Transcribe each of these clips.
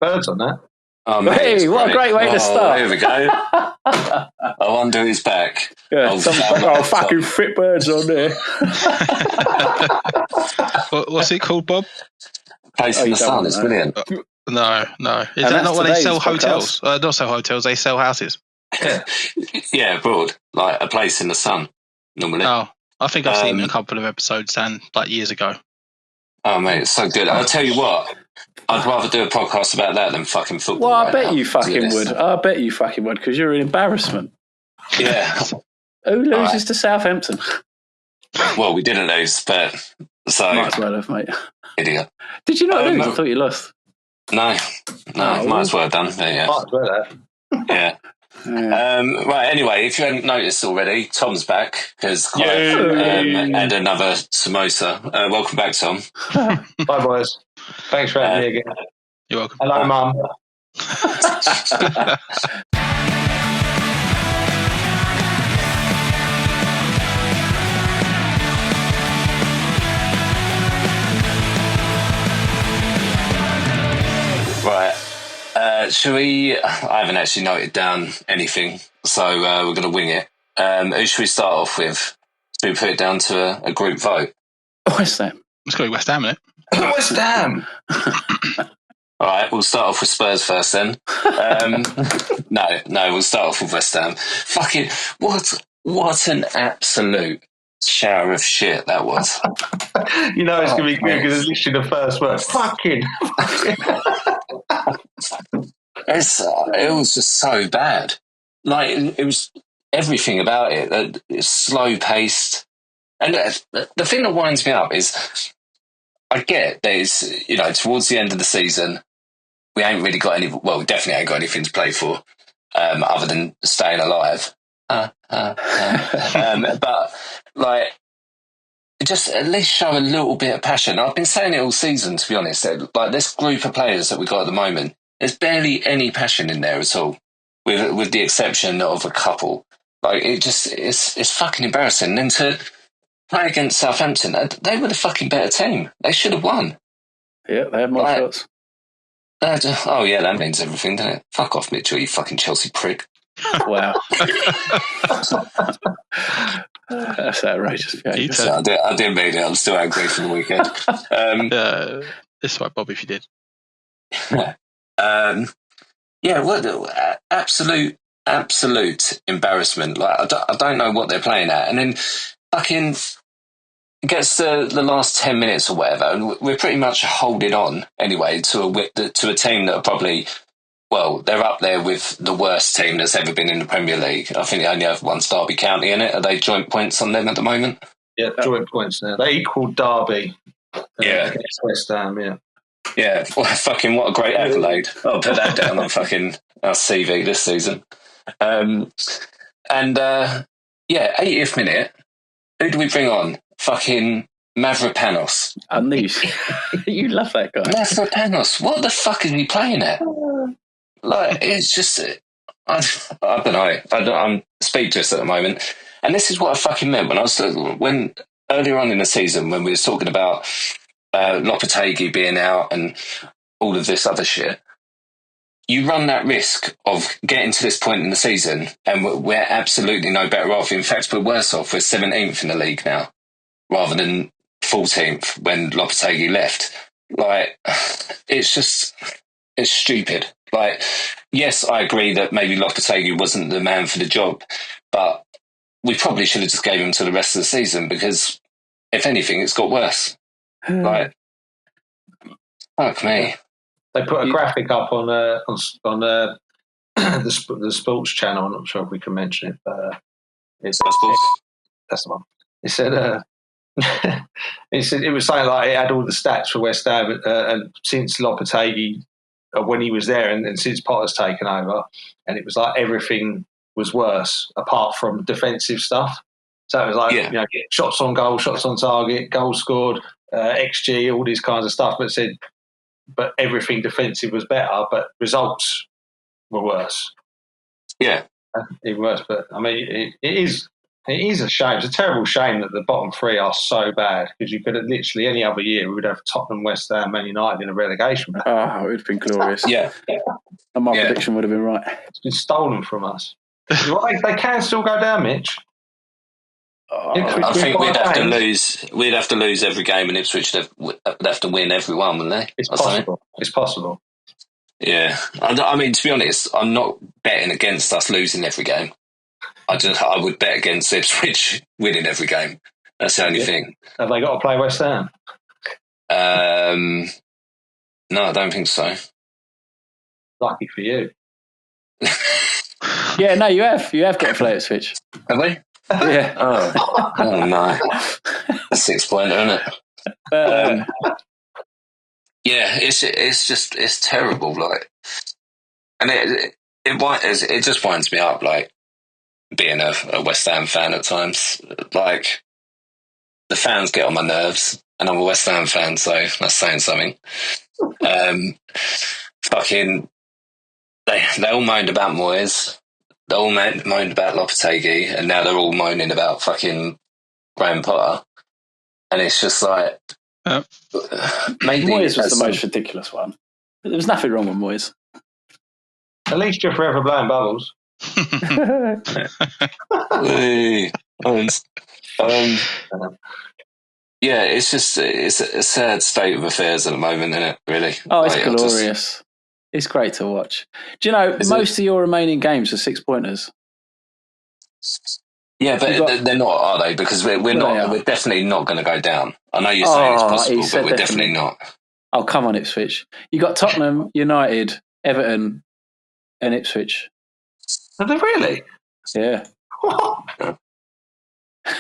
birds on that. Oh, mate, Hey, what a great way to start. Here we go. I wonder who's back. Yeah, fucking fit birds on there. What's it called, Bob? Place in the Sun. It's brilliant. No. Is that not when they sell hotels? Not sell hotels, they sell houses. Yeah, abroad. Like A Place in the Sun, normally. Oh, I think I've seen a couple of episodes like years ago. Oh, mate, it's so good. I'll tell you what, I'd rather do a podcast about that than fucking football. Well, I bet you fucking would. I bet you fucking would, because you're an embarrassment. Yeah. Who loses to Southampton? Well, we didn't lose, but so might as well have, mate. Idiot. Did you not lose? I thought you lost. No, might as well have done. Yeah. Might as well have. Yeah. Right, anyway, if you hadn't noticed already, Tom's back because Clive had another samosa. Welcome back, Tom. Bye, boys. Thanks for having me again. You're welcome. Hello, Mum. Right. Shall we? I haven't actually noted down anything, so we're going to wing it. Who should we start off with? Should we put it down to a group vote? West Ham. Let's go with West Ham, innit? West Ham. All right, we'll start off with Spurs first then. No, we'll start off with West Ham. Fucking, what an absolute shower of shit that was. You know it's going to be good because it's literally the first word. Fucking. It was just so bad. Like, it was everything about it. It's slow paced. And the thing that winds me up is I get there's, towards the end of the season, we ain't really got we definitely ain't got anything to play for other than staying alive. But, like, just at least show a little bit of passion. I've been saying it all season, to be honest. Like, this group of players that we've got at the moment, there's barely any passion in there at all, with the exception of a couple. Like, it's fucking embarrassing. And then to play against Southampton, they were the fucking better team. They should have won. Yeah, they had more shots. Oh, yeah, that means everything, doesn't it? Fuck off, Mitchell, you fucking Chelsea prick. Wow. That's outrageous. I didn't mean it. I'm still angry from the weekend. It's right, Bob, if you did. What absolute embarrassment. Like, I don't know what they're playing at. And then fucking gets to the last 10 minutes or whatever, and we're pretty much holding on anyway to a team that are probably, they're up there with the worst team that's ever been in the Premier League. I think they only have one Derby County in it. Are they joint points on them at the moment? Yeah, joint points now. They equal Derby against West Ham, yeah. Yeah, fucking what a great accolade. I'll put that down on fucking our CV this season. 80th minute, who do we bring on? Fucking Mavropanos. Unleash. You love that guy. Mavropanos, what the fuck is he playing at? Like, it's just, I don't know. I'm speechless at the moment. And this is what I fucking meant when earlier on in the season, when we were talking about Lopetegui being out and all of this other shit, you run that risk of getting to this point in the season and we're absolutely no better off. In fact, we're worse off. We're 17th in the league now rather than 14th when Lopetegui left. Like, it's stupid. Like, yes, I agree that maybe Lopetegui wasn't the man for the job, but we probably should have just gave him to the rest of the season because, if anything, it's got worse. Like, fuck me. They put a graphic up on the sports channel. I'm not sure if we can mention it, but that's the one. It said it was saying like it had all the stats for West Ham, and since Lopetegui when he was there, and since Potter's taken over, and it was like everything was worse apart from defensive stuff. So it was like shots on goal, shots on target, goals scored, XG, all these kinds of stuff. But it said, but everything defensive was better, but results were worse. Yeah, even worse. But I mean, it is It is a shame. It's a terrible shame that the bottom three are so bad because you could have literally any other year we would have Tottenham, West Ham, Man United in a relegation battle. Oh, it would have been glorious. Yeah. And my prediction would have been right. It's been stolen from us. They can still go down, Mitch. I think we'd have to lose. We'd have to lose every game, and Ipswich would have to win every one, wouldn't they? It's possible. It's possible. Yeah, I mean, to be honest, I'm not betting against us losing every game. I would bet against Ipswich winning every game. That's the only thing. Have they got to play West Ham? No, I don't think so. Lucky for you. Yeah, no, you have. You have got to play Ipswich. Have we? Yeah. Oh no. A 6-pointer, isn't it? Yeah, it's terrible, like, and it just winds me up, like, being a West Ham fan at times. Like, the fans get on my nerves, and I'm a West Ham fan, so that's saying something. Fucking, they all moaned about Moyes. They all moaned about Lopetegui, and now they're all moaning about fucking Graham Potter. And it's just like, maybe Moyes was the most ridiculous one. There was nothing wrong with Moyes. At least you're forever blowing bubbles. Yeah, it's a sad state of affairs at the moment, isn't it? Really? Oh, it's glorious. It's great to watch. Do you know most of your remaining games are 6-pointers? Yeah, but they're not, are they? Because we're definitely not going to go down. I know you're saying it's possible, but we're definitely not. Oh, come on, Ipswich! You got Tottenham, United, Everton, and Ipswich. Are they really? Yeah.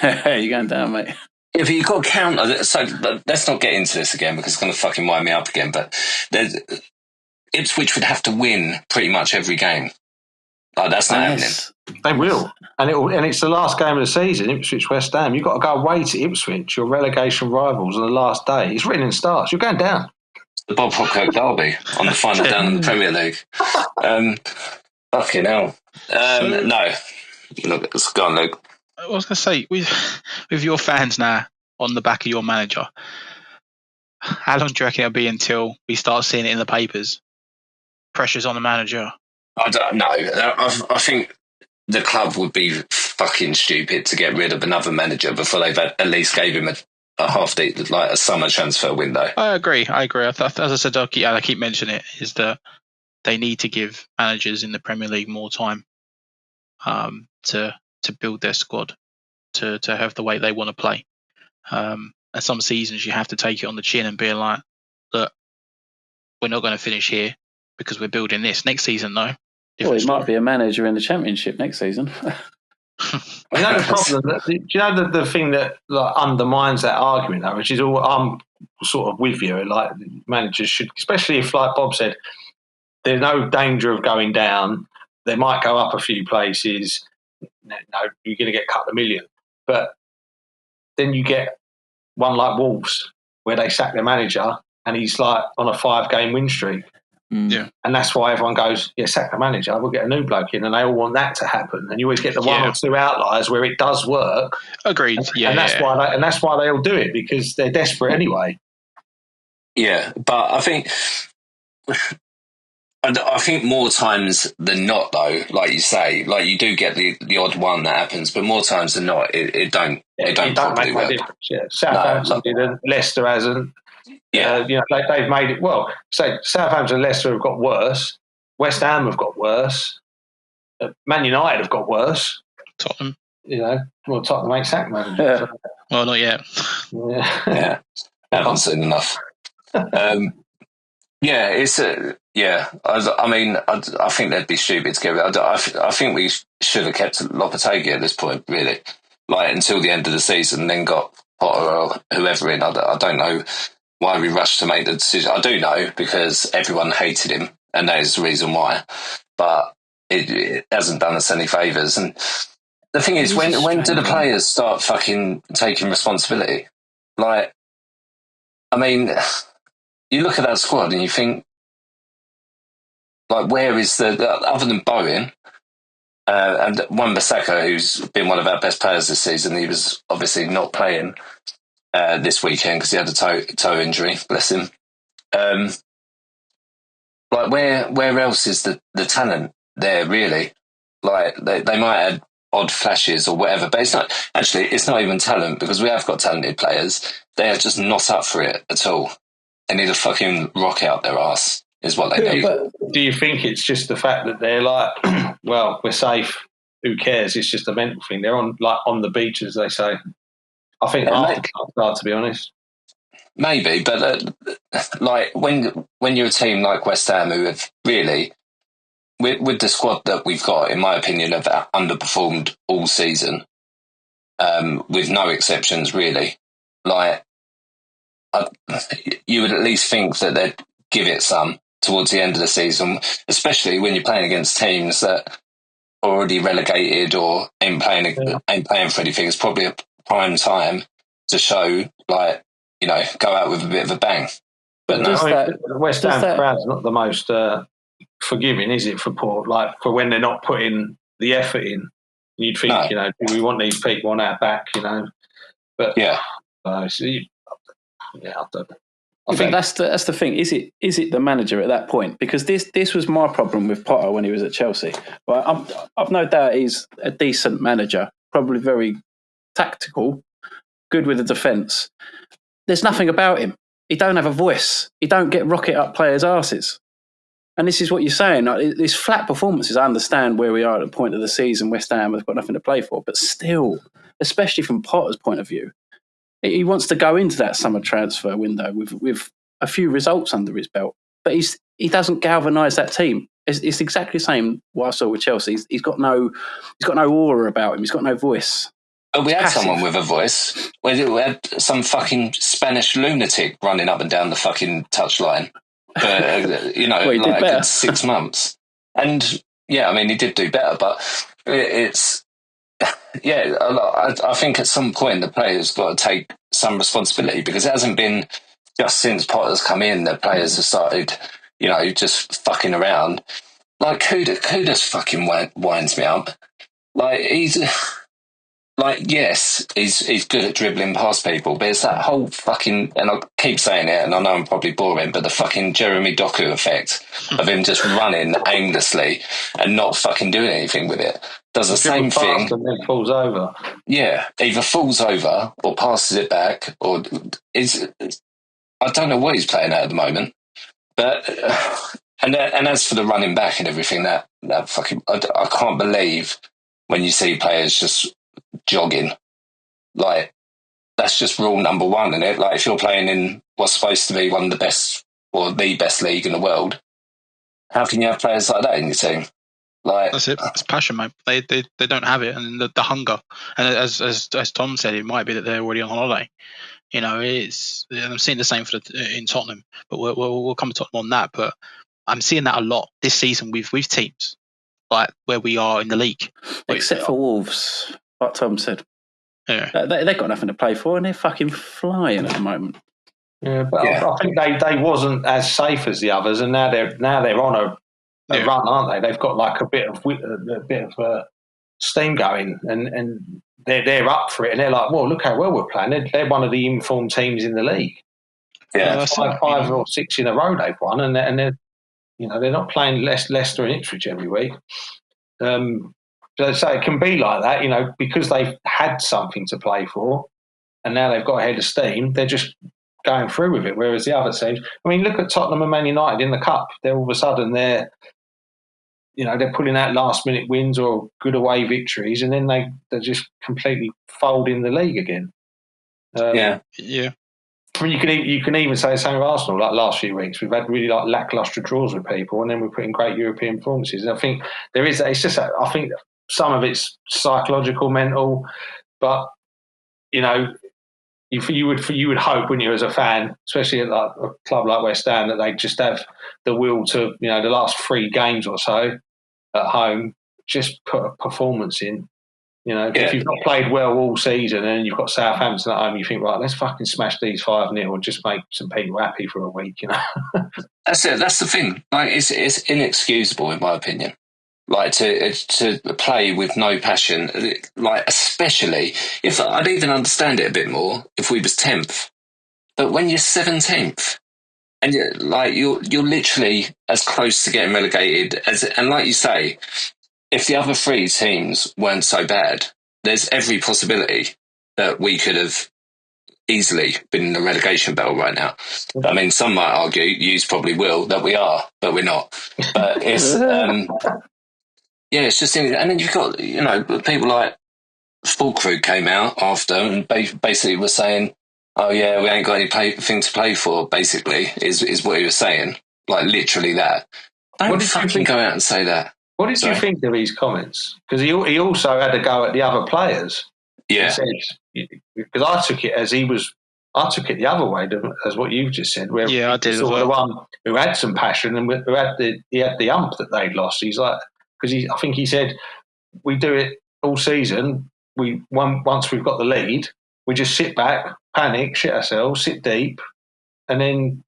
You're going down, mate. Yeah, but you've got to count. So let's not get into this again because it's going to fucking wind me up again. But Ipswich would have to win pretty much every game. Like, that's not happening. They will. And it's the last game of the season, Ipswich West Ham. You've got to go away to Ipswich, your relegation rivals, on the last day. It's written in stars. You're going down. The Bob Hopkirk derby on the final down in the Premier League. Fucking hell. No. Look, it's gone, Luke. I was going to say, with your fans now on the back of your manager, how long do you reckon it'll be until we start seeing it in the papers? Pressure's on the manager. I don't know. I think the club would be fucking stupid to get rid of another manager before they've at least gave him a a summer transfer window. I agree. As I said, I keep mentioning it, is that they need to give managers in the Premier League more time to build their squad, to have the way they want to play. And some seasons you have to take it on the chin and be like, look, we're not going to finish here because we're building this. Next season, though. Well, he might be a manager in the Championship next season. You know the problem. Do you know the thing that undermines that argument, though, which is all I'm sort of with you. Like, managers should, especially if, like Bob said, there's no danger of going down. They might go up a few places. No, you're going to get a couple of million, but then you get one like Wolves where they sack their manager and he's like on a 5-game win streak. Yeah. And that's why everyone goes, yeah, sack the manager, we'll get a new bloke in, and they all want that to happen. And you always get the one or two outliers where it does work. Agreed. And that's why they all do it, because they're desperate anyway. Yeah, but I think more times than not, though, like you say, like you do get the odd one that happens, but more times than not, it don't make no difference. Yeah, Southampton didn't, Leicester hasn't. Yeah, they've made it well. So Southampton and Leicester have got worse. West Ham have got worse. Man United have got worse. Tottenham. Tottenham ain't sacked manager. Yeah. So. Well, not yet. Yeah. Haven't seen enough. Yeah, it's I mean, I think they'd be stupid to get rid. I think we should have kept Lopetegui at this point, really, like until the end of the season, then got Potter or whoever in. I don't know why we rushed to make the decision. I do know because everyone hated him, and that is the reason why. But it hasn't done us any favours. And the thing is, when do the players start fucking taking responsibility? Like, I mean, you look at that squad and you think, like, where is other than Bowen And Wan-Bissaka, who's been one of our best players this season, he was obviously not playing this weekend because he had a toe injury. Bless him. Like where else is the talent there really? Like they might have odd flashes or whatever, but it's not even talent because we have got talented players. They are just not up for it at all. They need a fucking rock out their ass is what they need. But do you think it's just the fact that they're like, well, we're safe, who cares? It's just a mental thing. They're on the beach, as they say. I think to be honest. Maybe, but like when you're a team like West Ham who have really, with the squad that we've got, in my opinion, have underperformed all season, with no exceptions really. Like, you would at least think that they'd give it some towards the end of the season, especially when you're playing against teams that are already relegated or ain't playing for anything. It's probably a prime time to show, like, you know, go out with a bit of a bang. But no, the West Ham crowd's not the most forgiving, is it, for when they're not putting the effort in? You'd think, you know, do we want these people on our back, you know? But I think that's the thing. Is it the manager at that point? Because this was my problem with Potter when he was at Chelsea. Well, I've no doubt he's a decent manager, probably very tactical, good with the defence. There's nothing about him. He don't have a voice. He don't get rocket up players' arses. And this is what you're saying. Like, these flat performances, I understand where we are at the point of the season. West Ham have got nothing to play for. But still, especially from Potter's point of view, he wants to go into that summer transfer window with a few results under his belt. But he doesn't galvanise that team. It's exactly the same what I saw with Chelsea. He's got no aura about him. He's got no voice. But we had someone with a voice. We had some fucking Spanish lunatic running up and down the fucking touchline for, you know, like 6 months. And, yeah, I mean, he did do better, but it's... Yeah, I think at some point the players got to take some responsibility because it hasn't been just since Potter's come in that players have started, you know, just fucking around. Like, Kudos fucking winds me up. Like, he's good at dribbling past people, but it's that whole fucking, and I keep saying it, and I know I'm probably boring, but the fucking Jeremy Doku effect of him just running aimlessly and not fucking doing anything with it. Does the same thing. And then falls over. Yeah, either falls over or passes it back, or I don't know what he's playing at the moment. But and as for the running back and everything, that fucking I can't believe when you see players just jogging. Like, that's just rule number one, isn't it? Like, if you're playing in what's supposed to be one of the best or the best league in the world, how can you have players like that in your team? Like, that's it. It's passion, mate. They don't have it, and the hunger. And as Tom said, it might be that they're already on holiday. You know, I'm seeing the same in Tottenham, but we'll come to Tottenham on that. But I'm seeing that a lot this season with teams like where we are in the league, except for Wolves, like Tom said. Yeah, they've got nothing to play for, and they're fucking flying at the moment. Yeah, but I think they wasn't as safe as the others, and now they're on a run, aren't they? They've got like a bit of steam going, and they're up for it, and they're like, well, look how well we're playing. They're one of the informed teams in the league. Yeah, five or six in a row they've won, and they're they're not playing Leicester and Ipswich every week. So it can be like that, because they've had something to play for, and now they've got a head of steam. They're just going through with it. Whereas the other teams, I mean, look at Tottenham and Man United in the cup. They're all of a sudden they're pulling out last-minute wins or good away victories, and then they're just completely folding the league again. Yeah. I mean, you can even say the same with Arsenal. Like last few weeks, we've had really lacklustre draws with people, and then we're putting great European performances. And I think there is. It's just. I think some of it's psychological, mental, but you would hope, wouldn't you, as a fan, especially at like a club like West Ham, that they just have the will to, the last 3 games or so at home, just put a performance in. If you've not played well all season and you've got Southampton at home, you think, right, let's fucking smash these 5-0 and just make some people happy for a week, That's it. That's the thing. Like, it's inexcusable, in my opinion. like to play with no passion, like especially if I'd even understand it a bit more if we was 10th, but when you're 17th and you're literally as close to getting relegated as, and like you say, if the other three teams weren't so bad, there's every possibility that we could have easily been in the relegation battle right now. I mean, some might argue, you probably will, that we are, but we're not. But it's it's just, and then you've got people like Full Crew came out after and basically was saying, "Oh yeah, we ain't got anything to play for." Basically, is what he was saying, like literally that. Don't fucking go out and say that. What did you think of his comments? Because he also had a go at the other players. Yeah. Because I took it the other way, as what you've just said. Where I did as well. The one who had some passion and who had the ump that they'd lost. He's like, because I think he said, we do it all season. Once we've got the lead, we just sit back, panic, shit ourselves, sit deep, and then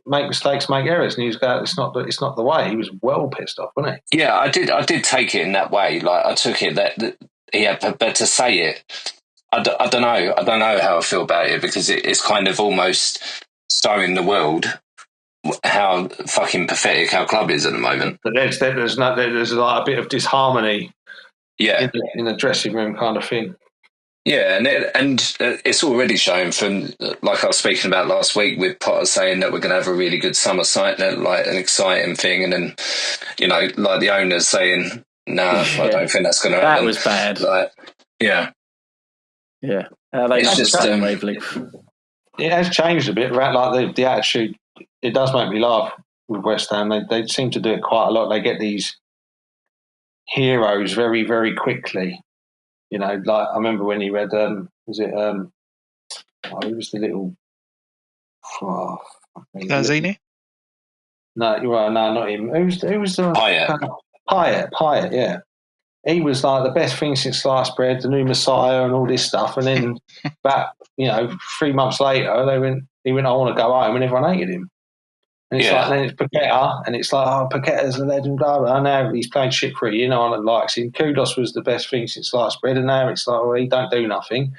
make mistakes, make errors. And he's going, it's not the way. He was well pissed off, wasn't he? Yeah, I did take it in that way. Like, I took it that he had, but to say it, I don't know. I don't know how I feel about it, because it's kind of almost showing the world how fucking pathetic our club is at the moment. But there's like a bit of disharmony. Yeah, in the dressing room kind of thing. Yeah, and it's already shown from, like I was speaking about last week, with Potter saying that we're going to have a really good summer site, like an exciting thing, and then, like the owners saying, "Nah, I don't think that's going to happen." That was bad. Like, yeah. It's just wavelength. It has changed a bit, right? Like the attitude. It does make me laugh with West Ham. They seem to do it quite a lot. They get these heroes very, very quickly. Like I remember when he read, who was the little... Lanzini? No, not him. Who was the... Pyatt, yeah. He was like the best thing since sliced bread, the new Messiah and all this stuff. And then about, 3 months later, he went, I want to go home, and everyone hated him. And it's like, then it's Paqueta, and it's like, oh, Paqueta's a legend, blah, blah. Now he's playing shit for you, no one likes him. Kudos was the best thing since sliced bread, and now it's like, well, he don't do nothing.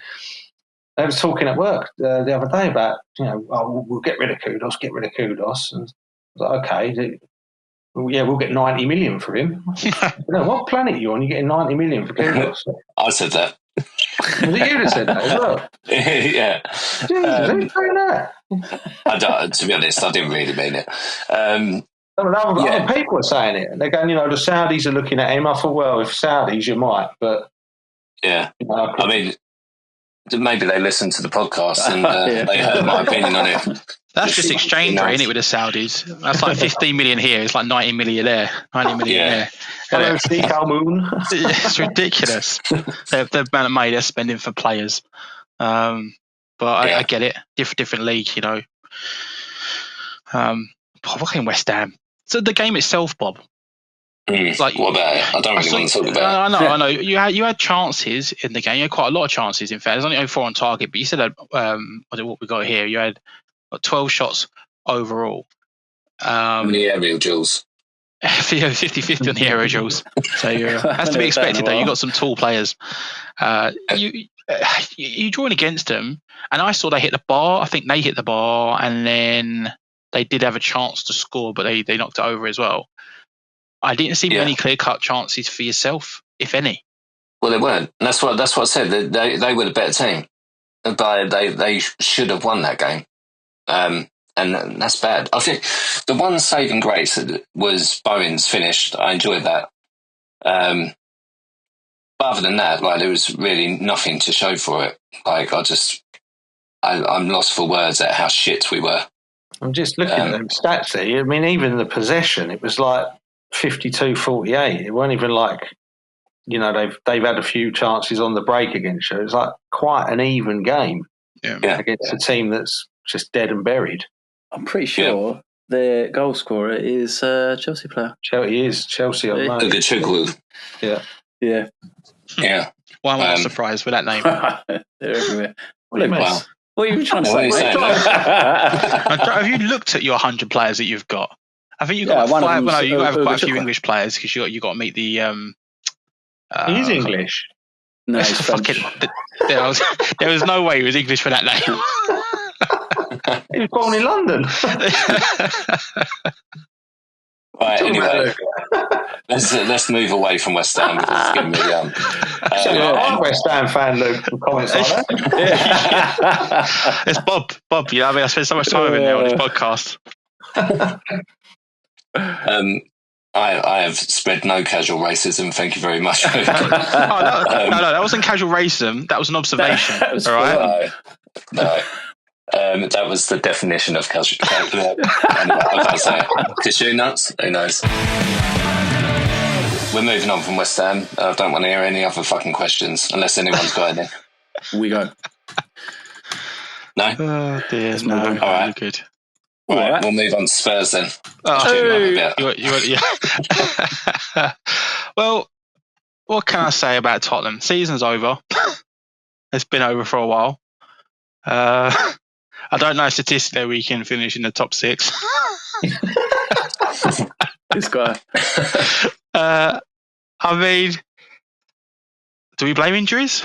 They was talking at work the other day about, we'll get rid of Kudos. And I was like, okay, we'll get 90 million for him. What planet are you on? You're getting 90 million for Kudos? I said that. Was it you that said that as well? Yeah. Jesus, who's saying that? To be honest, I didn't really mean it. Other people are saying it. They're going, the Saudis are looking at him. I thought, well, if Saudis, you might, but... Yeah. I mean, maybe they listened to the podcast and they heard my opinion on it. That's just exchange rate, isn't it, with the Saudis? That's like 15 million here. It's like 90 million there. 90 million there. Hello, Steve Calmoon. It's ridiculous. The amount of money they're spending for players. But I get it. Different league, fucking West Ham. So the game itself, Bob. What about it? I don't really want to talk about it. I know. You had chances in the game. You had quite a lot of chances, in fact. There's only 4 on target, but you said that, what we got here, you had 12 shots overall. How many aerial duels? 50-50 on the aerial duels. So that's to be expected, though. You got some tall players. You drawing against them, and I saw they hit the bar. I think they hit the bar, and then they did have a chance to score, but they knocked it over as well. I didn't see many clear-cut chances for yourself, if any. Well, they weren't. And that's what I said. They were the better team. They should have won that game. And that's bad. I think the one saving grace was Bowen's finished. I enjoyed that. But other than that, there was really nothing to show for it. I'm lost for words at how shit we were. I'm just looking at them stats there. I mean, even the possession, it was like 52-48. It wasn't even like, they've had a few chances on the break against you. It was like quite an even game against a team that's just dead and buried. I'm pretty sure their goal scorer is a Chelsea player. Chelsea on loan. Good Chukwu. Yeah. Why am I not surprised with that name? They're everywhere. Wow. What are you trying to say? Have you looked at your 100 players that you've got? I think you've got one of five. them's Well, no, you got to have quite a few Uruguay. English players because you got to meet the. He's English. No, he's French. There was no way he was English for that name. He was born in London. Right, anyway, let's move away from West Ham because it's getting really young. I'm a West Ham fan, Luke, from comments like that. It's Bob. You know what I mean? I spend so much time with him now on this podcast. I have spread no casual racism. Thank you very much. No, that wasn't casual racism. That was an observation. All right. No. That was the definition of casual. Anyway, I can't say it. Cashew nuts? Who knows? We're moving on from West Ham. I don't want to hear any other fucking questions unless anyone's got any. We go. No? Oh, dear. No. All right. Good. All right, we'll move on to Spurs then. Well, what can I say about Tottenham? Season's over. It's been over for a while. I don't know statistically we can finish in the top 6. This guy. I mean, do we blame injuries?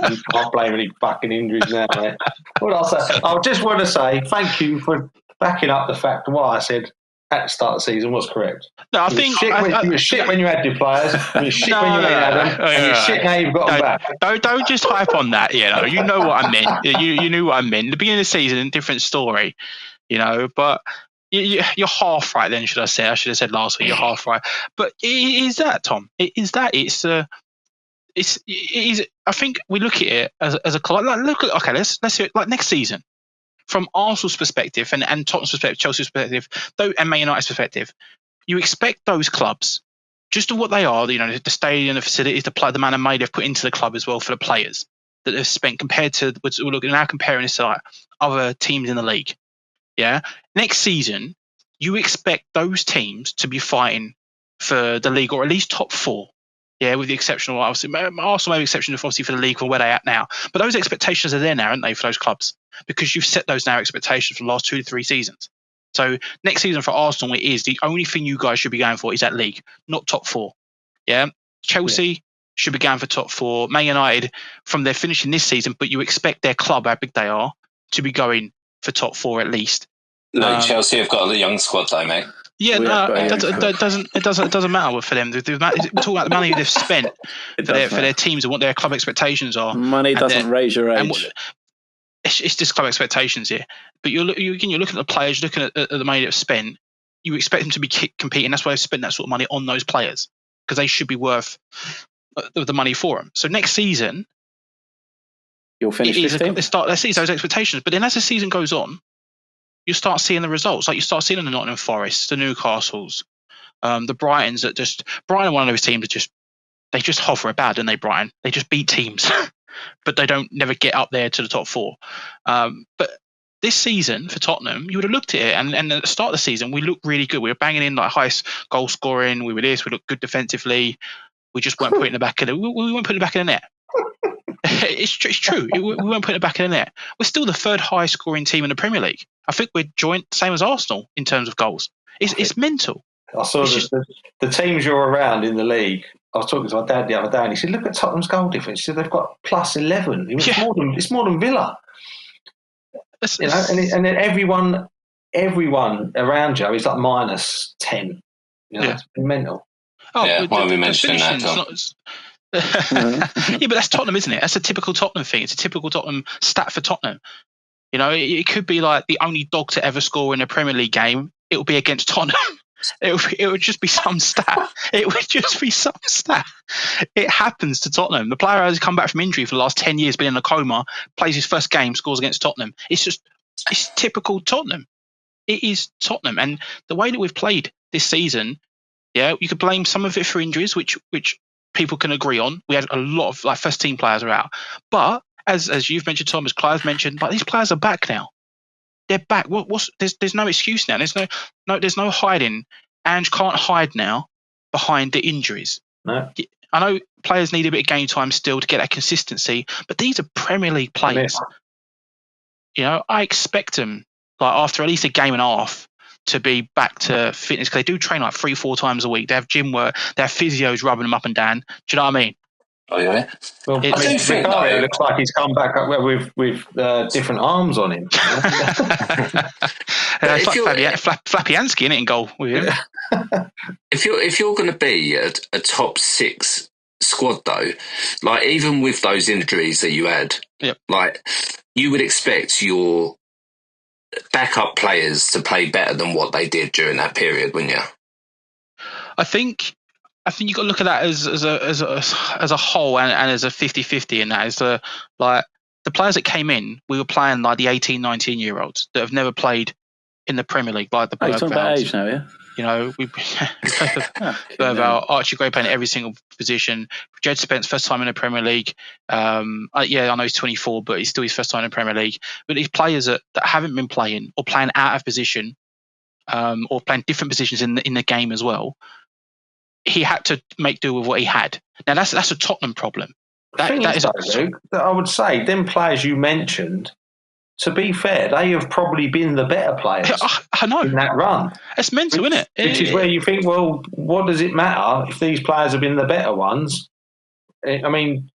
You can't blame any fucking injuries now, mate. What else? I just want to say thank you for backing up the fact that what I said at the start of the season was correct. No, I think you were shit when you had your players. You were shit when you had them. And you're shit now you've got them back. Don't just hype on that. You know what I meant. You knew what I meant. The beginning of the season, different story. But you're half right. Then should I say? I should have said last week. You're half right. But it is that, Tom. It is that. It is. I think we look at it as a club. Okay, let's hear it. Like next season. From Arsenal's perspective and Tottenham's perspective, Chelsea's perspective, and Man United's perspective, you expect those clubs, just to what they are, the stadium, the facilities, the amount of money they've put into the club as well for the players that they've spent compared to, we're now comparing this to like other teams in the league. Yeah. Next season, you expect those teams to be fighting for the league or at least top 4. Yeah, with the exception of obviously Arsenal, maybe exception of obviously for the league or where they're at now. But those expectations are there now, aren't they, for those clubs? Because you've set those now expectations for the last 2 to 3 seasons. So next season for Arsenal, it is the only thing you guys should be going for is that league, not top 4. Yeah, Chelsea should be going for top 4. Man United, from their finishing this season, but you expect their club, how big they are, to be going for top 4 at least. Look, Chelsea have got a young squad though, mate. Yeah, it doesn't matter for them. We're talking about the money they've spent for their teams and what their club expectations are. Money doesn't raise your age. It's just club expectations here. But you're looking at the players, looking at the money they've spent. You expect them to be competing. That's why they've spent that sort of money on those players because they should be worth the money for them. So next season, you'll finish 15th. Let's see those expectations. But then as the season goes on, you start seeing the results. Like you start seeing the Nottingham Forests, the Newcastles, the Brightons Brighton are one of those teams that they just hover about, don't they, Brighton? They just beat teams, but they don't never get up there to the top 4. But this season for Tottenham, you would have looked at it and at the start of the season, we looked really good. We were banging in like highest goal scoring. We looked good defensively. We just weren't putting it back we weren't putting it back in the net. It's true. We weren't putting it back in the net. We're still the 3rd highest scoring team in the Premier League. I think we're joint, same as Arsenal in terms of goals. It's mental. I saw the teams you're around in the league. I was talking to my dad the other day, and he said, "Look at Tottenham's goal difference. He said they've got plus 11. It's more than Villa. And then everyone around you is like minus 10. It's mental. Oh, yeah, why are we mentioning that, Tom? Yeah, but that's Tottenham, isn't it? That's a typical Tottenham thing. It's a typical Tottenham stat for Tottenham. It could be like the only dog to ever score in a Premier League game. It will be against Tottenham. It would just be some stat. It would just be some stat. It happens to Tottenham. The player has come back from injury for the last 10 years, been in a coma, plays his first game, scores against Tottenham. It's typical Tottenham. It is Tottenham. And the way that we've played this season, yeah, you could blame some of it for injuries, which people can agree on. We had a lot of like first team players are out. But as you've mentioned, Tom, as Clive mentioned, but these players are back now. They're back. There's no excuse now. There's no hiding. Ange can't hide now behind the injuries. No. I know players need a bit of game time still to get that consistency, but these are Premier League players. I expect them, like after at least a game and a half, to be back to fitness, because they do train like 3-4 times a week. They have gym work, they have physios rubbing them up and down. Do you know what I mean? Oh yeah. Well, I do think Vicario looks like he's come back up with different arms on him. Fabianski in it in goal with him. If you're going to be a top 6 squad though, like even with those injuries that you had, yep. like you would expect your backup players to play better than what they did during that period, wouldn't you? I think you've got to look at that as a whole and as a 50-50 in that. As the players that came in, we were playing like the 18, 19-year-olds that have never played in the Premier League, like the You're talking about age now, yeah? You know, we have our Archie Gray playing every single position. Jed Spence, first time in the Premier League. I know he's 24, but he's still his first time in the Premier League. But these players that haven't been playing or playing out of position, or playing different positions in the game as well, he had to make do with what he had. Now that's a Tottenham problem. Luke, I would say them players you mentioned, to be fair, they have probably been the better players. I know. In that run. It's mental, isn't it? Which is where you think, well, what does it matter if these players have been the better ones? I mean,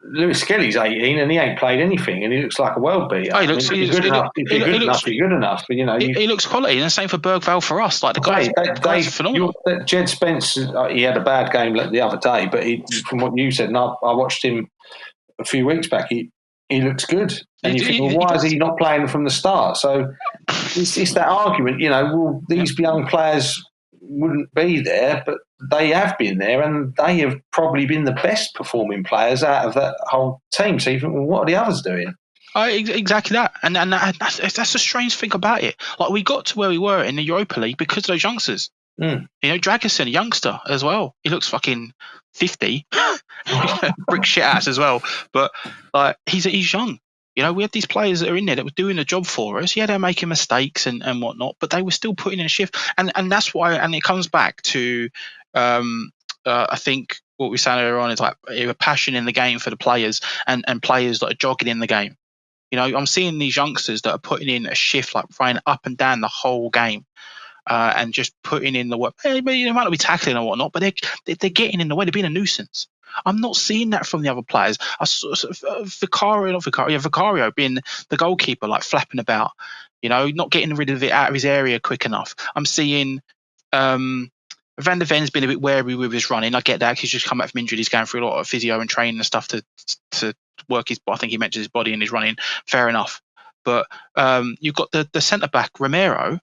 Lewis Skelly's 18 and he ain't played anything, and he looks like a world beater. If you're good enough, you're good enough. But, you know, he looks quality, and the same for Bergvall for us. Like the guy's phenomenal. Jed Spence, he had a bad game the other day, but from what you said, and I watched him a few weeks back, he looks good. And you think, well, why is he not playing from the start? So it's that argument, you know, well, these young players wouldn't be there, but they have been there, and they have probably been the best performing players out of that whole team. So you think, well, what are the others doing? Exactly that. And that's the strange thing about it. Like, we got to where we were in the Europa League because of those youngsters. You know, Dragusin, a youngster as well. He looks fucking 50. Brick shit ass as well. But like, he's young. You know, we had these players that are in there that were doing the job for us. Yeah, they're making mistakes and whatnot, but they were still putting in a shift. And that's why, and it comes back to, I think what we said earlier on is like a passion in the game for the players and players that are jogging in the game. You know, I'm seeing these youngsters that are putting in a shift, like running up and down the whole game. And just putting in the work. They might not be tackling or whatnot, but they're getting in the way. They're being a nuisance. I'm not seeing that from the other players. I saw Vicario being the goalkeeper, like flapping about, you know, not getting rid of it out of his area quick enough. I'm seeing Van der Ven's been a bit wary with his running. I get that, because he's just come back from injury. He's going through a lot of physio and training and stuff to work his. I think he mentioned his body and his running. Fair enough, but you've got the centre back Romero,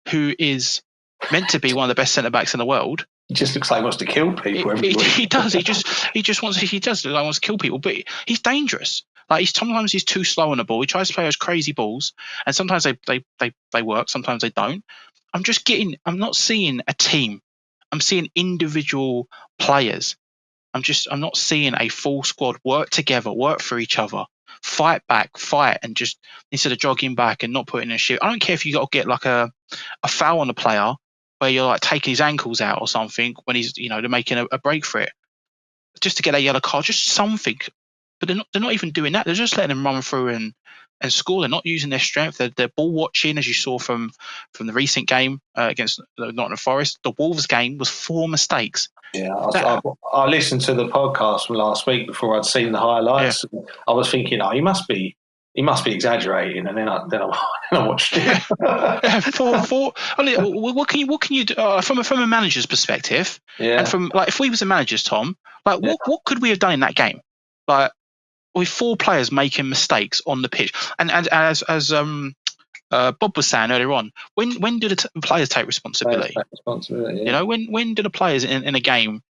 who is meant to be one of the best centre backs in the world. He just looks like he wants to kill people. He does. He wants to kill people, but he's dangerous. Like, sometimes he's too slow on the ball. He tries to play those crazy balls, and sometimes they work. Sometimes they don't. I'm not seeing a team. I'm seeing individual players. I'm not seeing a full squad work together, work for each other, fight back, and just, instead of jogging back and not putting in a shift. I don't care if you got to get like a foul on a player where you're like taking his ankles out or something when he's, you know, they're making a break for it, just to get a yellow card, just something. But they're not even doing that. They're just letting them run through and score. They're not using their strength. They're ball watching, as you saw from the recent game against Nottingham Forest. The Wolves game was 4 mistakes. Yeah, I listened to the podcast from last week before I'd seen the highlights. Yeah. I was thinking, he must be exaggerating, and then I watched it. What can you do from a manager's perspective? Yeah. And from, like, if we was the managers, Tom, like, what could we have done in that game? Like, with 4 players making mistakes on the pitch, and as Bob was saying earlier on, when do the players take responsibility? Yeah. You know, when do the players in a game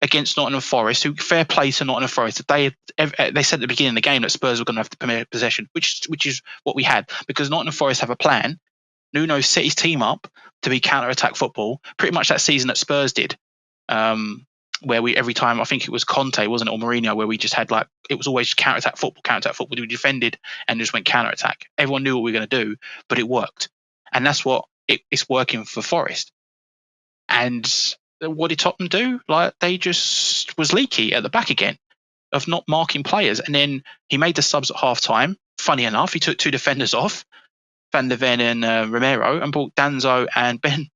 against Nottingham Forest, who, fair play to Nottingham Forest, they said at the beginning of the game that Spurs were going to have the premier possession, which is what we had, because Nottingham Forest have a plan. Nuno set his team up to be counter-attack football, pretty much that season that Spurs did, where we, every time, I think it was Conte, wasn't it, or Mourinho, where we just had, like, it was always counter-attack football. We defended and just went counter-attack. Everyone knew what we were going to do, but it worked. And that's what it's working for Forest. And what did Tottenham do? Like, they just was leaky at the back again of not marking players. And then he made the subs at half time. Funny enough, he took 2 defenders off. Van der Ven and Romero, and brought Danzo and Ben.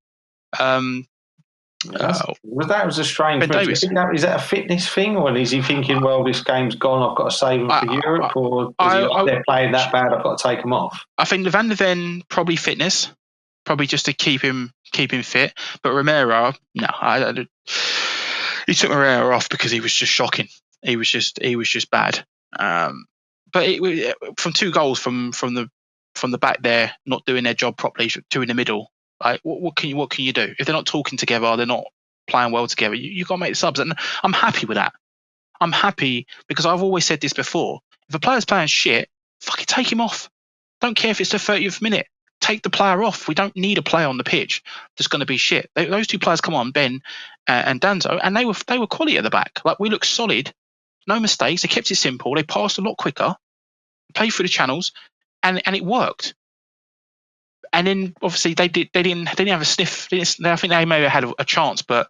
Was a strange Ben move. Davis. Is that a fitness thing, or is he thinking, well, this game's gone, I've got to save him for Europe, or is he like, they're playing that bad, I've got to take them off? I think the Van der Ven probably fitness, probably just to keep him fit. But Romero, no, he took Romero off because he was just shocking. He was just bad. But from 2 goals from the back there, not doing their job properly, 2 in the middle. Like what can you do if they're not talking together? They're not playing well together. You got to make the subs, and I'm happy with that. I'm happy because I've always said this before. If a player's playing shit, fucking take him off. Don't care if it's the 30th minute. Take the player off. We don't need a player on the pitch that's going to be shit. Those 2 players come on, Ben and Danzo, and they were quality at the back. Like, we looked solid, no mistakes. They kept it simple. They passed a lot quicker, played through the channels, and it worked. And then obviously they didn't have a sniff. I think they may have had a chance, but.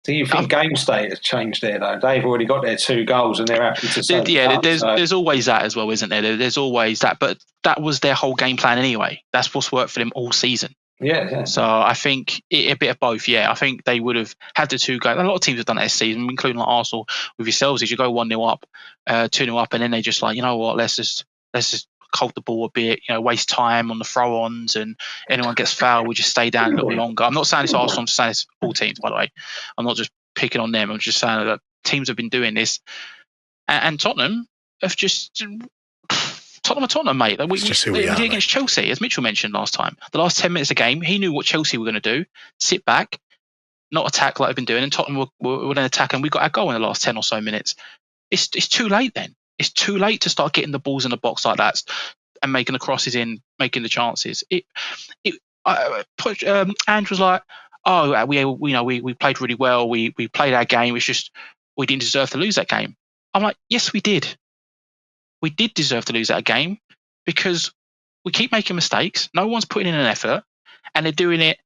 Do you think game state has changed there, though? They've already got their 2 goals and they're happy to say there's always that as well, isn't there? There's always that, but that was their whole game plan anyway. That's what's worked for them all season. Yeah. So I think a bit of both. Yeah, I think they would have had the 2 goals. A lot of teams have done that this season, including like Arsenal with yourselves. Is you go 1-0 up, 2-0 up, and then they just like, you know what? Let's just hold the ball a bit, waste time on the throw-ons, and anyone gets fouled, we just stay down a little longer. I'm not saying it's Arsenal, I'm saying it's all teams, by the way. I'm not just picking on them. I'm just saying that teams have been doing this, and Tottenham have just Tottenham, mate. We did against Chelsea, as Mitchell mentioned last time. The last 10 minutes of the game, he knew what Chelsea were going to do: sit back, not attack like they've been doing, and Tottenham were then attacking. We got our goal in the last 10 or so minutes. It's too late then. It's too late to start getting the balls in the box like that and making the crosses in, making the chances. Andrew was like, "Oh, we played really well. We played our game. It's just we didn't deserve to lose that game." I'm like, yes, we did. We did deserve to lose that game because we keep making mistakes. No one's putting in an effort, and they're doing it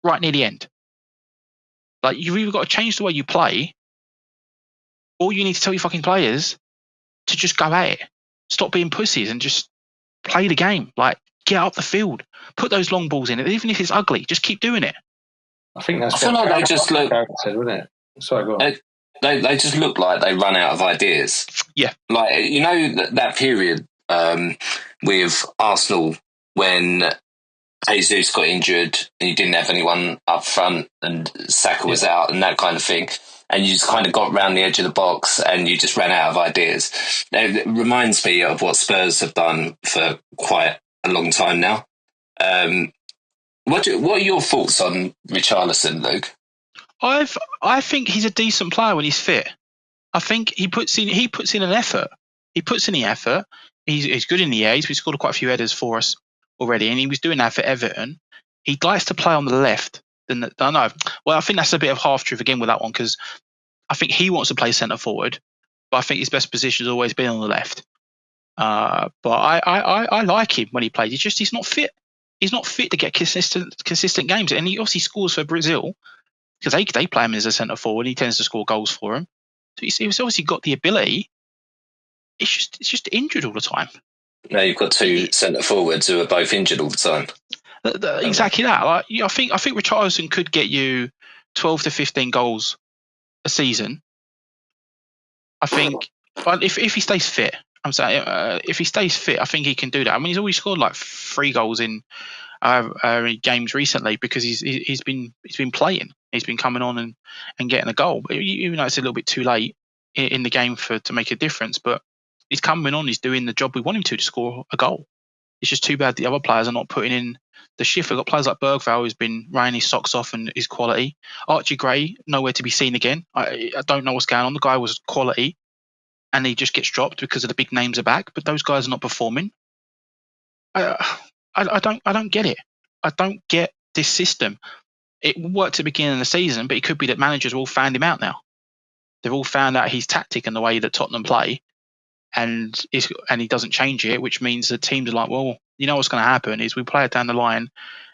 right near the end. Like, you've either got to change the way you play, or you need to tell your fucking players to just go at it. Stop being pussies and just play the game. Like, get up the field. Put those long balls in it. Even if it's ugly, just keep doing it. I think that's I feel like they just look. Said, wasn't it? Sorry, go on. They just look like they run out of ideas. Yeah. Like, that period with Arsenal when Jesus got injured and you didn't have anyone up front and Saka was out and that kind of thing. And you just kind of got round the edge of the box and you just ran out of ideas. It reminds me of what Spurs have done for quite a long time now. What are your thoughts on Richarlison, Luke? I think he's a decent player when he's fit. I think he puts in an effort. He puts in the effort. He's good in the air. He's scored quite a few headers for us already, and he was doing that for Everton. He likes to play on the left. I know. Well, I think that's a bit of half truth again with that one, because I think he wants to play centre forward, but I think his best position has always been on the left. But I like him when he plays. He's not fit. He's not fit to get consistent games, and he obviously scores for Brazil because they play him as a centre forward. He tends to score goals for him. So he's obviously got the ability. It's just injured all the time. Now you've got 2 centre forwards who are both injured all the time. Exactly that. Like, I think Richarlison could get you 12 to 15 goals a season. I think, but if he stays fit, I'm saying if he stays fit, I think he can do that. I mean, he's always scored like 3 goals in games recently because he's been playing. He's been coming on and getting a goal. But even though it's a little bit too late in the game to make a difference, but he's coming on. He's doing the job we want him to score a goal. It's just too bad the other players are not putting in the shift. We've got players like Bergvall who's been running his socks off and his quality. Archie Gray, nowhere to be seen again. I don't know what's going on. The guy was quality and he just gets dropped because of the big names are back, but those guys are not performing. I don't get it. I don't get this system. It worked at the beginning of the season, but it could be that managers have all found him out now. They've all found out his tactic and the way that Tottenham play, and he doesn't change it, which means the teams are like, well, you know what's going to happen is we play it down the line,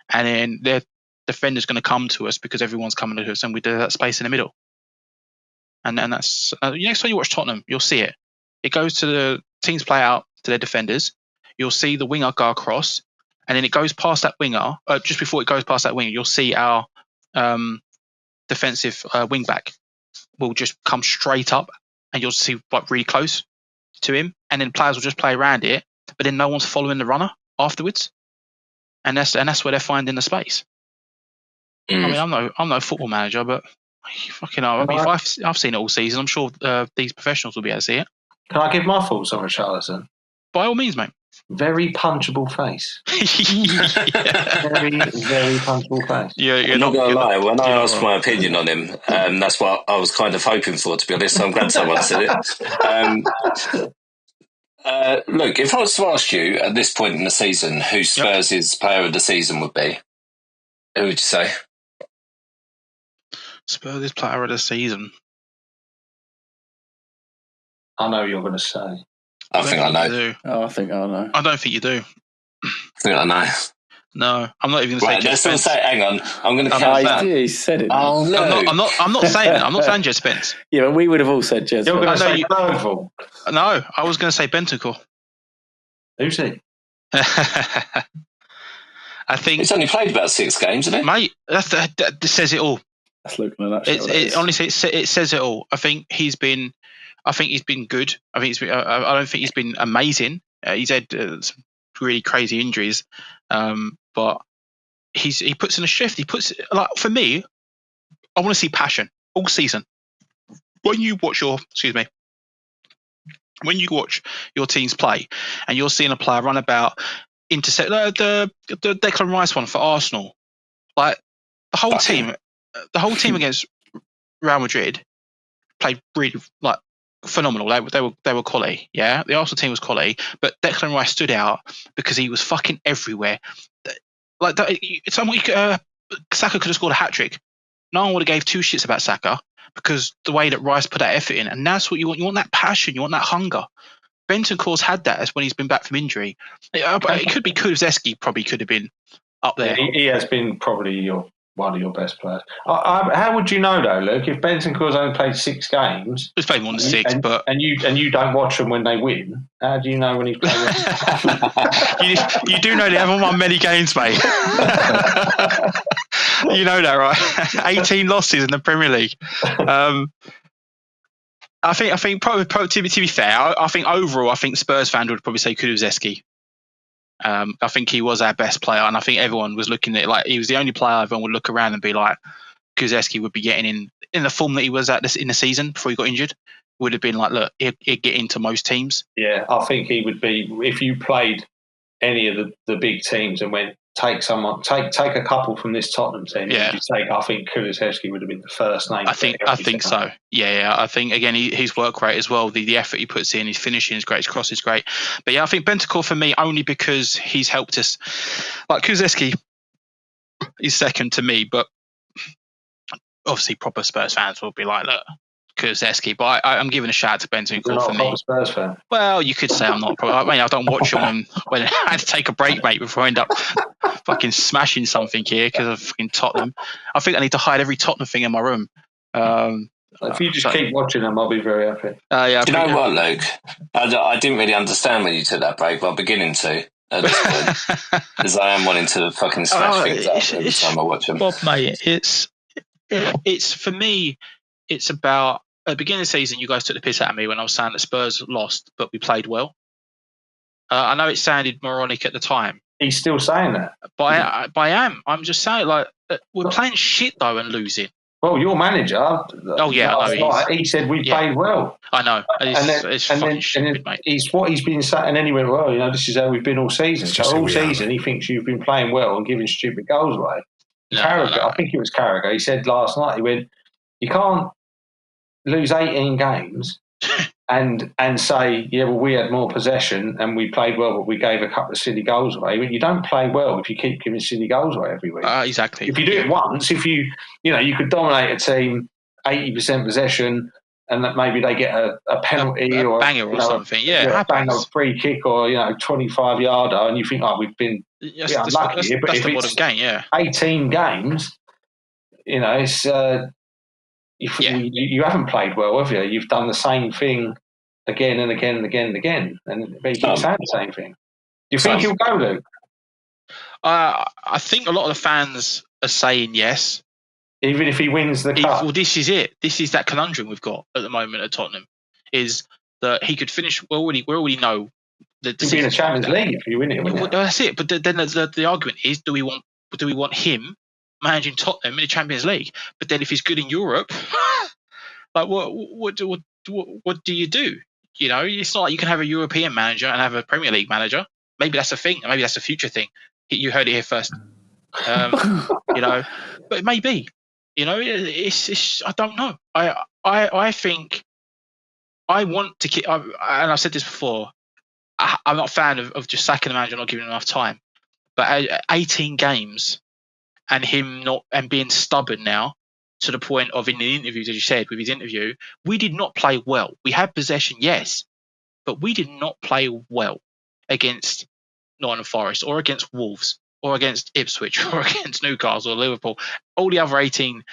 and then their defender's going to come to us because everyone's coming to us, and we do that space in the middle. And that's next time you watch Tottenham, you'll see it. It goes to the teams play out to their defenders. You'll see the winger go across, and then it goes past that winger. Just before it goes past that winger, you'll see our defensive wing back will just come straight up, and you'll see like really close to him, and then players will just play around it, but then no one's following the runner afterwards, and that's where they're finding the space. I mean, I'm no football manager, but fucking hell, I mean, I've seen it all season. I'm sure these professionals will be able to see it. Can I give my thoughts on Richarlison? By all means, mate. Very punchable face. Yeah. Very, very punchable face. I'm not going to lie, when I asked my opinion on him, that's what I was kind of hoping for, to be honest. So I'm glad someone said it. Look, if I was to ask you at this point in the season who Spurs' player of the season would be, who would you say? Spurs' player of the season. I know you're going to say. I think I know. Oh, I think I know. I don't think you do. I think I know. No, I'm not even going to say. Let's still say. Hang on, I'm going to count that. He said it. Oh no, I'm not saying it. I'm not saying Jed Spence. Yeah, but we would have all said Jed. You're going to say Bergvall. No, I was going to say Bentancur. Who's he? I think it's only played about 6 games, isn't it? Mate, that says it all. That's looking at that. Honestly, it says it all. I think he's been good. I don't think he's been amazing. He's had some really crazy injuries, but he puts in a shift. He puts, like, for me, I want to see passion all season. When you watch your teams play, and you're seeing a player run about, intercept the Declan Rice one for Arsenal, like the whole team against Real Madrid played really like phenomenal. They were quality. Yeah, the Arsenal team was quality, but Declan Rice stood out because he was fucking everywhere. Like Saka could have scored a hat trick. No one would have gave 2 shits about Saka because the way that Rice put that effort in, and that's what you want. You want that passion. You want that hunger. Bentancur's had that as when he's been back from injury. It could be Kulusevski. Probably could have been up there. Yeah, he has been probably one of your best players. How would you know though, Luke? If Bentancur's only played 6 games, he's played more than 6, but you don't watch them when they win. How do you know when he's playing? you do know they haven't won many games, mate. You know that, right? 18 losses in the Premier League. I think probably to be fair, I think overall, I think Spurs fans would probably say Kulusevski. I think he was our best player, and I think everyone was looking at it like he was the only player everyone would look around and be like, Kulusevski would be getting in the form that he was at in the season before he got injured. Would have been like, look, he'd get into most teams. Yeah, I think he would be if you played any of the big teams and went take a couple from this Tottenham team. Yeah, I think Kulusevski would have been the first name. I think so. Yeah. I think again his work rate as well, the effort he puts in, his finishing is great, his cross is great. But yeah, I think Bentancur for me only because he's helped us. Like Kulusevski is second to me, but obviously proper Spurs fans will be like, look, Kulusevski, but I'm giving a shout out to Bentancur for me. Not a Spurs fan. Well, you could say I'm not. I don't watch him when I had to take a break, mate, before I end up fucking smashing something here because of fucking Tottenham. I think I need to hide every Tottenham thing in my room. If you just keep watching them, I'll be very happy. Yeah. Do you know what, Luke? I didn't really understand when you took that break, but I'm beginning to at this point because I am wanting to fucking smash things up every time I watch them. Bob, mate, it's for me. It's about at the beginning of the season, you guys took the piss out of me when I was saying that Spurs lost, but we played well. I know it sounded moronic at the time. He's still saying that. But I am. I'm just saying, like, we're playing shit, though, and losing. Well, your manager, I know, he said we played well. I know. It's what he's been saying, and then he went, well, this is how we've been all season. So all season, he thinks you've been playing well and giving stupid goals away. Carragher, I think it was Carragher, he said last night, he went, you can't lose 18 games and say, yeah, well, we had more possession and we played well, but we gave a couple of silly goals away. You don't play well if you keep giving silly goals away every week. Exactly. If you do it once, if you could dominate a team 80% possession and that maybe they get a penalty or a banger or something. A banger, free kick or 25-yarder, and you think, we've been unlucky here. But that's if the modern game, yeah. 18 games, it's. You haven't played well, have you? You've done the same thing again and again and again and again, but you keep saying the same thing. Do you think he'll go, Luke? I think a lot of the fans are saying yes. Even if he wins the cup. Well, this is it. This is that conundrum we've got at the moment at Tottenham, is that he could finish. We already know that he'd be in the Champions League if you win it. Well, that's it. But then the argument is, do we want him managing Tottenham in the Champions League? But then if he's good in Europe, like what do you do? You know, it's not like you can have a European manager and have a Premier League manager. Maybe that's a thing. Maybe that's a future thing. You heard it here first. You know, but it may be. You know, it's I don't know. I think I want to keep. And I've said this before. I'm not a fan of just sacking the manager, not giving him enough time. But 18 games and him not and being stubborn now to the point of in the interviews, as you said, with his interview, we did not play well. We had possession, yes, but we did not play well against Nottingham Forest or against Wolves or against Ipswich or against Newcastle or Liverpool. All the other 18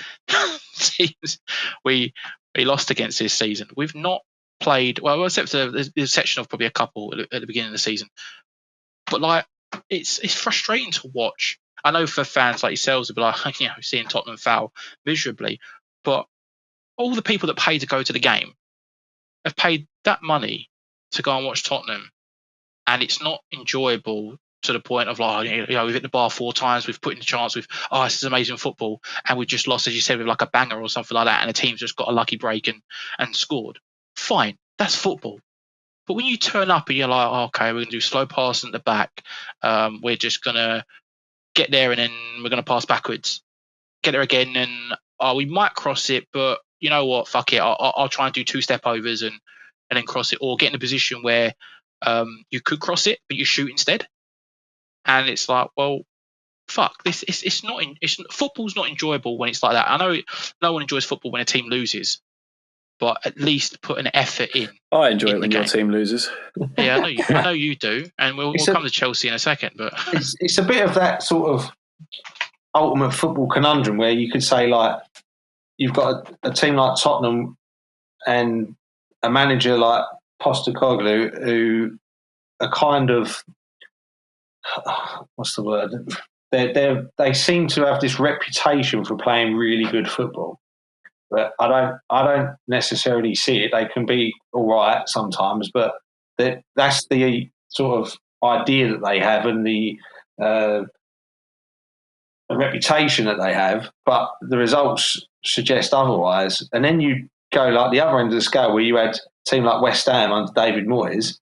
teams we lost against this season. We've not played well, except for the exception of probably a couple at the beginning of the season. But like, it's frustrating to watch. I know for fans like yourselves, it'll be like, you know, seeing Tottenham foul miserably, but all the people that pay to go to the game have paid that money to go and watch Tottenham, and it's not enjoyable to the point of like, you know, we've hit the bar 4 times, we've put in the chance, this is amazing football, and we've just lost, as you said, with like a banger or something like that, and the team's just got a lucky break and scored. Fine, that's football. But when you turn up and you're like, okay, we're going to do slow pass at the back, we're just going to get there and then we're going to pass backwards, get there again, and we might cross it, but you know what, fuck it, I'll try and do 2 step overs and then cross it, or get in a position where you could cross it but you shoot instead. And it's like, well, fuck this. It's not. Football's not enjoyable when it's like that. I know no one enjoys football when a team loses, but at least put an effort in. I enjoy it when your team loses. Yeah, I know you do, and we'll come to Chelsea in a second. But it's a bit of that sort of ultimate football conundrum where you could say, like, you've got a team like Tottenham and a manager like Postecoglou who are kind of, what's the word? They seem to have this reputation for playing really good football, but I don't necessarily see it. They can be all right sometimes, but that's the sort of idea that they have and the reputation that they have. But the results suggest otherwise. And then you go like the other end of the scale, where you had a team like West Ham under David Moyes,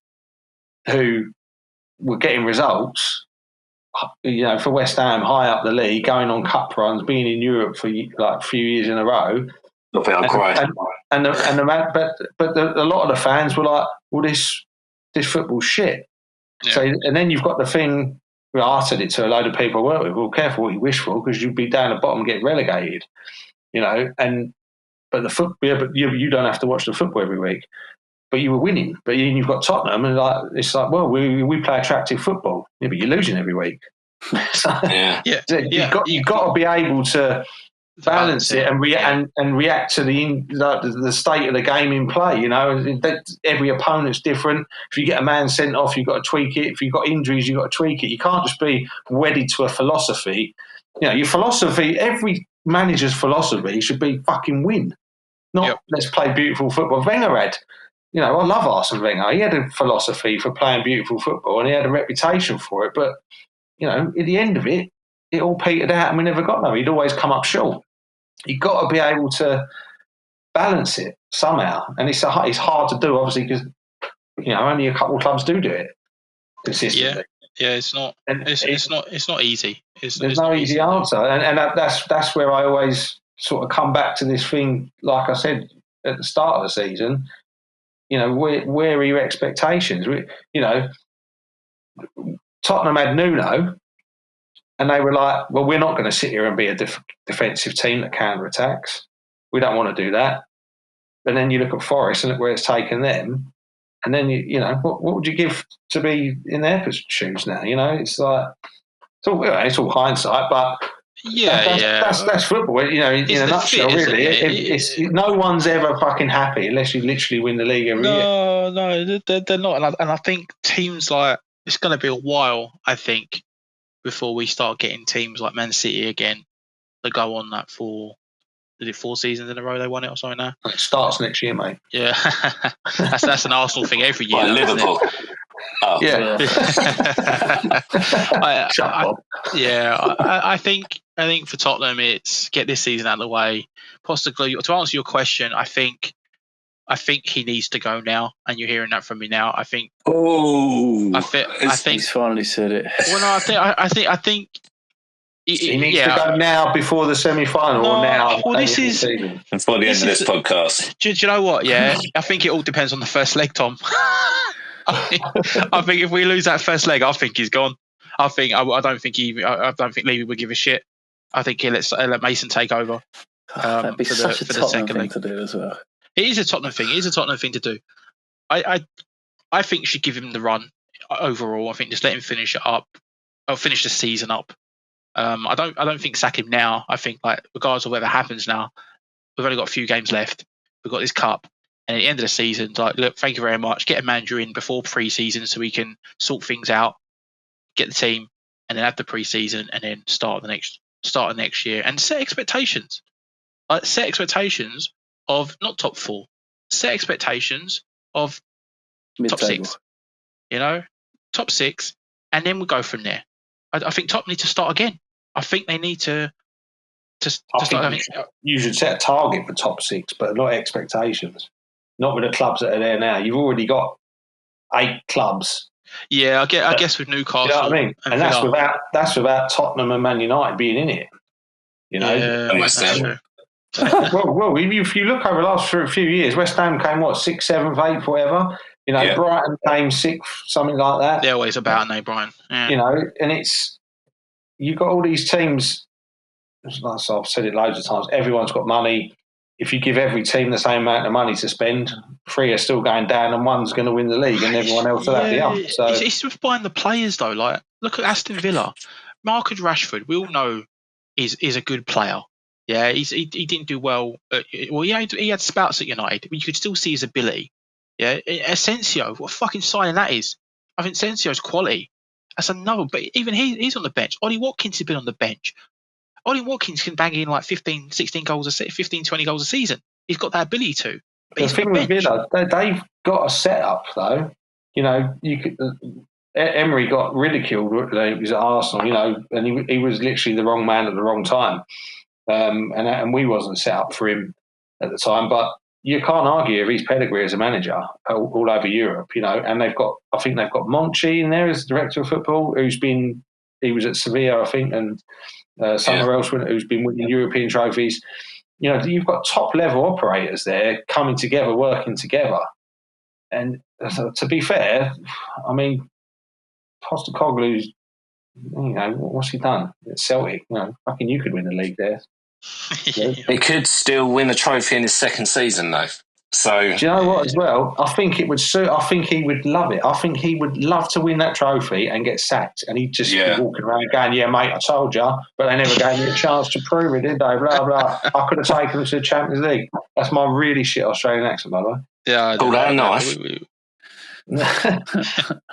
who were getting results. You know, for West Ham, high up the league, going on cup runs, being in Europe for like a few years in a row. But a lot of the fans were like, "Well, this football's shit." Yeah. So, and then you've got the thing. Well, I said it to a load of people I work with. Well, careful what you wish for, because you'd be down the bottom and get relegated. You know, but you don't have to watch the football every week. But you were winning. But you've got Tottenham, and it's like, well, we play attractive football. Yeah, but you're losing every week. So, you've got to be able to balance it and react to the state of the game in play. You know, every opponent's different. If you get a man sent off, you've got to tweak it. If you've got injuries, you've got to tweak it. You can't just be wedded to a philosophy. You know, your philosophy, every manager's philosophy should be fucking win, not let's play beautiful football. Wenger had. You know, I love Arsene Wenger. He had a philosophy for playing beautiful football, and he had a reputation for it. But, you know, at the end of it, it all petered out, and we never got there. He'd always come up short. You've got to be able to balance it somehow, and it's hard to do, obviously, because, you know, only a couple of clubs do it consistently. Yeah, it's not. It's not easy. There's no easy answer, and that's where I always sort of come back to this thing. Like I said at the start of the season. You know, where are your expectations? You know, Tottenham had Nuno, and they were like, well, we're not going to sit here and be a defensive team that counter-attacks. We don't want to do that. And then you look at Forest and look where it's taken them, and then, you know, what would you give to be in their shoes now? You know, it's like, it's all hindsight, but... That's football. You know, in a nutshell, really. No one's ever fucking happy unless you literally win the league every year. No, they're not. And I think teams like, it's going to be a while, I think, before we start getting teams like Man City again that go on that for 4 seasons in a row they won it or something now? It starts next year, mate. Yeah, that's an Arsenal thing every year. Like Liverpool. Oh yeah. I think for Tottenham it's get this season out of the way. Possibly to answer your question, I think he needs to go now, and you're hearing that from me now. I think. Oh, I think he's finally said it. Well, no, I think. He needs to go now before the semi-final or now. Well, this is before the end of this podcast. Do you know what? Yeah, I think it all depends on the first leg, Tom. I think if we lose that first leg, I think he's gone. I don't think Levy would give a shit. I think he'll let Mason take over. That'd be such a Tottenham thing to do as well. It is a Tottenham thing. It is a Tottenham thing to do. I think you should give him the run overall. I think just let him finish it up. Or finish the season up. I don't think sack him now. I think regardless of whatever happens now, we've only got a few games left. We've got this cup, and at the end of the season, look, thank you very much. Get a manager in before pre-season so we can sort things out, get the team, and then have the pre-season, and then start the next year and set expectations. Set expectations of not top 4, set expectations of Mid-table. top 6. Top 6, and then we'll go from there. I think Tottenham need to start again. I think they need to start. You should set a target for top 6, but not expectations. Not with the clubs that are there now. You've already got 8 clubs. Yeah, I guess with Newcastle. You know what I mean? And that's without Tottenham and Man United being in it. Yeah, West Ham. well, if you look over the last few years, West Ham came 6th, 7th, 8th, whatever. Brighton came 6th, something like that. They're always about, aren't they, Brian? Yeah. And you've got all these teams. I've said it loads of times. Everyone's got money. If you give every team the same amount of money to spend, 3 are still going down, and 1's going to win the league, and everyone else will have the up. So it's just buying the players, though. Look at Aston Villa. Marcus Rashford, we all know, is a good player. Yeah, he didn't do well. He had spouts at United, but you could still see his ability. Yeah, Asensio, what a fucking signing that is. I think Asensio's quality. That's another, but even he's on the bench. Ollie Watkins has been on the bench. Ollie Watkins can bang in 15, 16 goals 15, 20 goals a season. He's got that ability to. But the thing with Villa, they've got a setup though. Emery got ridiculed when he was at Arsenal, and he was literally the wrong man at the wrong time. And we wasn't set up for him at the time, but you can't argue his pedigree as a manager all over Europe, and I think they've got Monchi in there as director of football, he was at Sevilla, I think, and somewhere else who's been winning European trophies. You've got top level operators there coming together, working together. And to be fair, I mean, Postecoglou's, what's he done at Celtic? Fucking you could win the league there. He could still win a trophy in his second season, though. So, do you know what? As well, I think it would suit. I think he would love it. I think he would love to win that trophy and get sacked, and he'd just be walking around going, "Yeah, mate, I told you," but they never gave me a chance to prove it, did they? Blah blah. I could have taken them to the Champions League. That's my really shit Australian accent, by the way. Yeah, nice.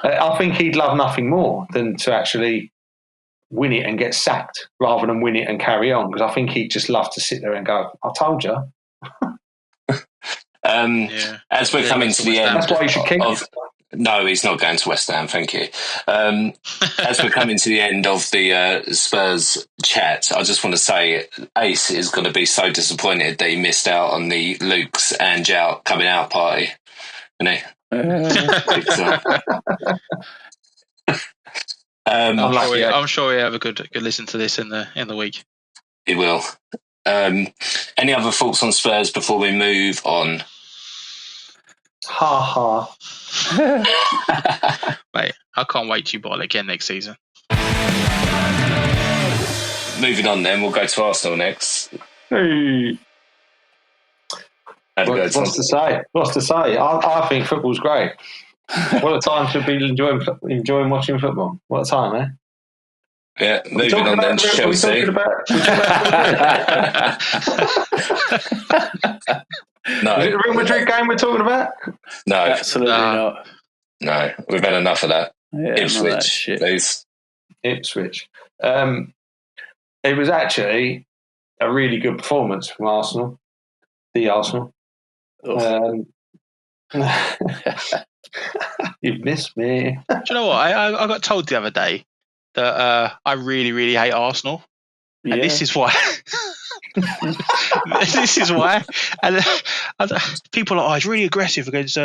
I think he'd love nothing more than to actually win it and get sacked rather than win it and carry on, because I think he'd just love to sit there and go, "I told you." As we're coming to the end, that's why you should keep it. No, he's not going to West Ham, thank you. As we're coming to the end of the Spurs chat, I just want to say Ace is going to be so disappointed that he missed out on the Luke's and Jout coming out party, isn't he? I'm sure he'll have a good listen to this in the week. He will. Any other thoughts on Spurs before we move on? Ha ha. Mate, I can't wait to boil again next season. Moving on then, we'll go to Arsenal next. Hey. What's to say? I think football's great. What a time to be enjoying watching football. What a time, eh? Yeah, moving on then to Chelsea. No. Is it the Real Madrid game we're talking about? No. Absolutely not. No, we've had enough of that. Yeah, Ipswich, please. Ipswich. It was actually a really good performance from Arsenal, the Arsenal. You've missed me. Do you know what? I got told the other day that I really, really hate Arsenal. And this is why. This is why. And people are like, he's really aggressive against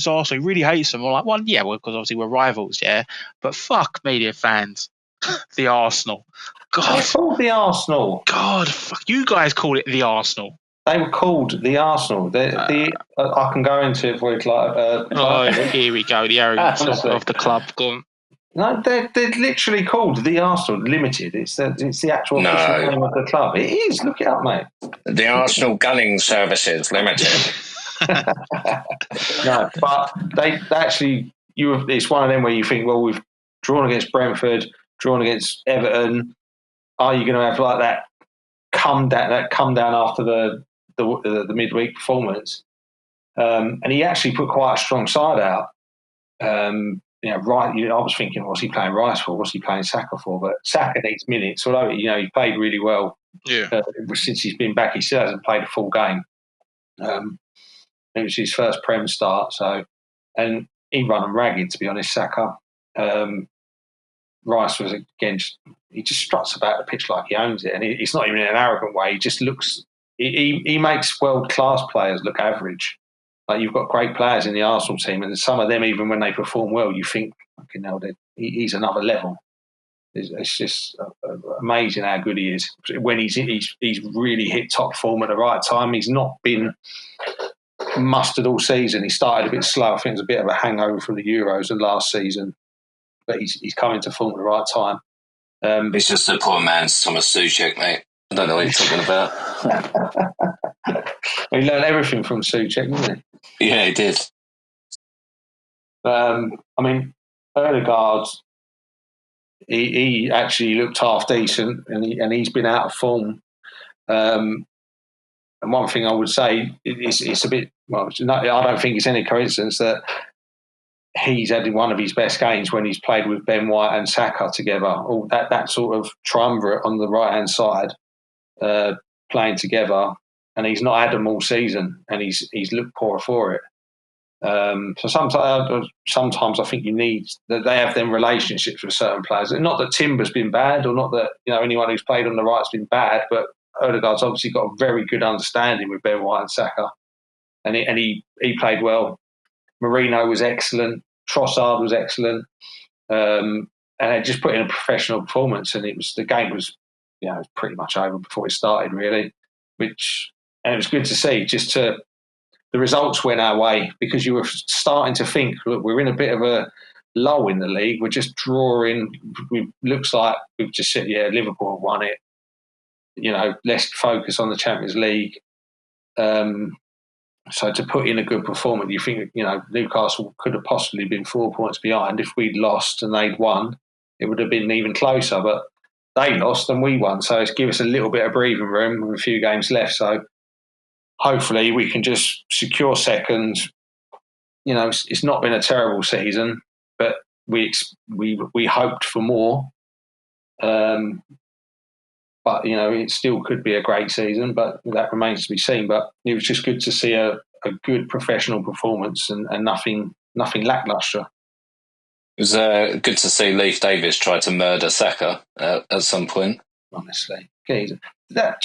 Arsenal. He really hates them. I'm like, well, because obviously we're rivals, yeah. But fuck media fans. The Arsenal. God. It's called the Arsenal. God, fuck. You guys call it the Arsenal. They were called the Arsenal. I can go into it for you, Clive. Here we go. The arrogance of the club. Go on. No, they're literally called the Arsenal Limited. It's the actual official name of the club. It is. Look it up, mate. The Arsenal Gunning Services Limited. No, but they actually. It's one of them where you think, well, we've drawn against Brentford, drawn against Everton. Are you going to have like that come down after the midweek performance? And he actually put quite a strong side out. I was thinking, what's he playing Rice for? What's he playing Saka for? But Saka needs minutes. Although he played really well since he's been back, he still hasn't played a full game. It was his first Prem start, and he ran him ragged, to be honest. Saka. Rice was again. He just struts about the pitch like he owns it, and it's not even in an arrogant way. He just looks. He makes world class players look average. Like, you've got great players in the Arsenal team, and some of them, even when they perform well, you think, fucking hell, he's another level. It's just amazing how good he is. When he's really hit top form at the right time. He's not been mustered all season. He started a bit slow. I think it was a bit of a hangover from the Euros and last season, but he's come into form at the right time. He's just a poor man's Thomas Souček, mate. I don't know what you're talking about. He learned everything from Souček, didn't he? Yeah, he did. Ødegaard, he actually looked half decent, and he's been out of form. And one thing I would say is it's a bit. Well, I don't think it's any coincidence that he's had one of his best games when he's played with Ben White and Saka together. All that sort of triumvirate on the right hand side, playing together, and he's not had them all season, and he's looked poorer for it. So sometimes I think you need that they have them relationships with certain players. Not that Timber's been bad, or not that anyone who's played on the right's been bad, but Ødegaard's obviously got a very good understanding with Ben White and Saka, and he played well. Marino was excellent. Trossard was excellent, and they just put in a professional performance. And the game was, it was pretty much over before it started, really. And it was good to see. The results went our way, because you were starting to think, look, we're in a bit of a lull in the league. We're just drawing. Looks like we've just said, Liverpool have won it. Let's focus on the Champions League. So to put in a good performance, you think, Newcastle could have possibly been 4 points behind. If we'd lost and they'd won, it would have been even closer. But they lost and we won, so it's given us a little bit of breathing room with a few games left. So hopefully we can just secure second. It's not been a terrible season, but we hoped for more. But, it still could be a great season, but that remains to be seen. But it was just good to see a good professional performance and nothing lacklustre. It was good to see Leif Davis try to murder Saka at some point. Honestly. Do you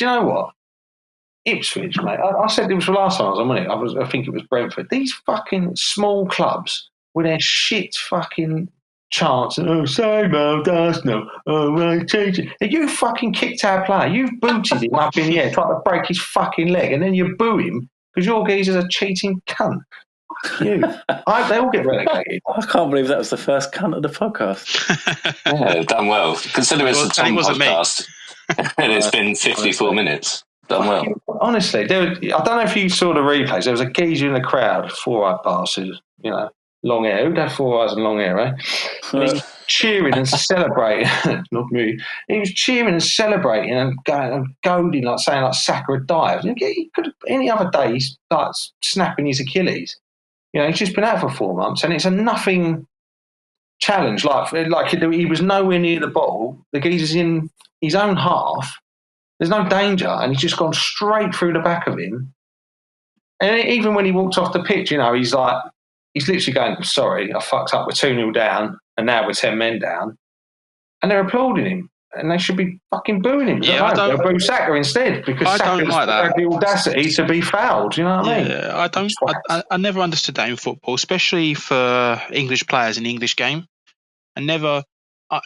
know what? Ipswich, mate. I said it was the last time I was on, wasn't it? I think it was Brentford. These fucking small clubs with their shit fucking chants and same old Arsenal. Well, change it. You fucking kicked our player. You've booted him up in the air, tried to break his fucking leg, and then you boo him because your geezer's a cheating cunt. You. They all get relegated. I can't believe that was the first cunt of the podcast. Yeah, done well. Consider it's a Tom podcast, and it's been 54 minutes. Done well. Honestly, I don't know if you saw the replays. There was a geezer in the crowd, four-eyed bastard, long hair. Who'd have 4 eyes and long hair, eh? And he was cheering and celebrating. Not me. He was cheering and celebrating and going and goading, like saying like Saka had dived. He could have, any other day he's like snapping his Achilles. He's just been out for 4 months, and it's a nothing challenge. Like he was nowhere near the ball. The geezer's in his own half. There's no danger, and he's just gone straight through the back of him. And even when he walked off the pitch, he's literally going, sorry, I fucked up. We're 2-0 down, and now we're 10 men down. And they're applauding him. And they should be fucking booing him. Yeah, they'll boo Saka instead because Saka's had the audacity to be fouled. You know what I mean? Yeah, I never understood that in football, especially for English players in the English game. Don't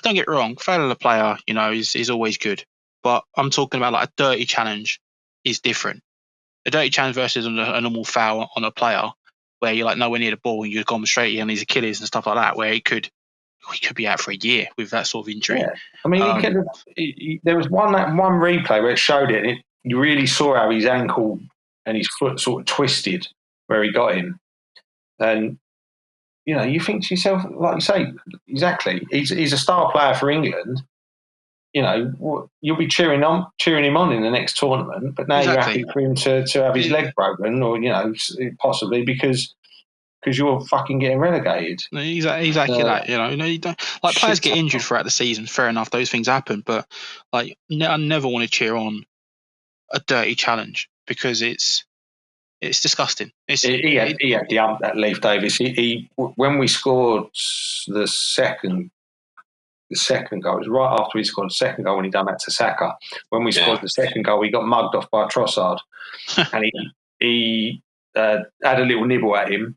get wrong, fouling a player, is always good. But I'm talking about like a dirty challenge is different. A dirty challenge versus a normal foul on a player where you're like nowhere near the ball and you've gone straight on his Achilles and stuff like that, where he could be out for a year with that sort of injury. Yeah. I mean, there was one replay where it showed it, and you really saw how his ankle and his foot sort of twisted where he got him. And, you think to yourself, like you say, exactly, he's a star player for England. You'll be cheering him on in the next tournament, but now you're happy for him to have his leg broken or, possibly because you're fucking getting relegated. Exactly that. You don't, like players get injured throughout the season. Fair enough, those things happen. But like, I never want to cheer on a dirty challenge because it's disgusting. He had the ump, that Leif Davis. He when we scored the second goal, it was right after he scored the second goal when he done that to Saka. When we scored the second goal, he got mugged off by Trossard, and he had a little nibble at him.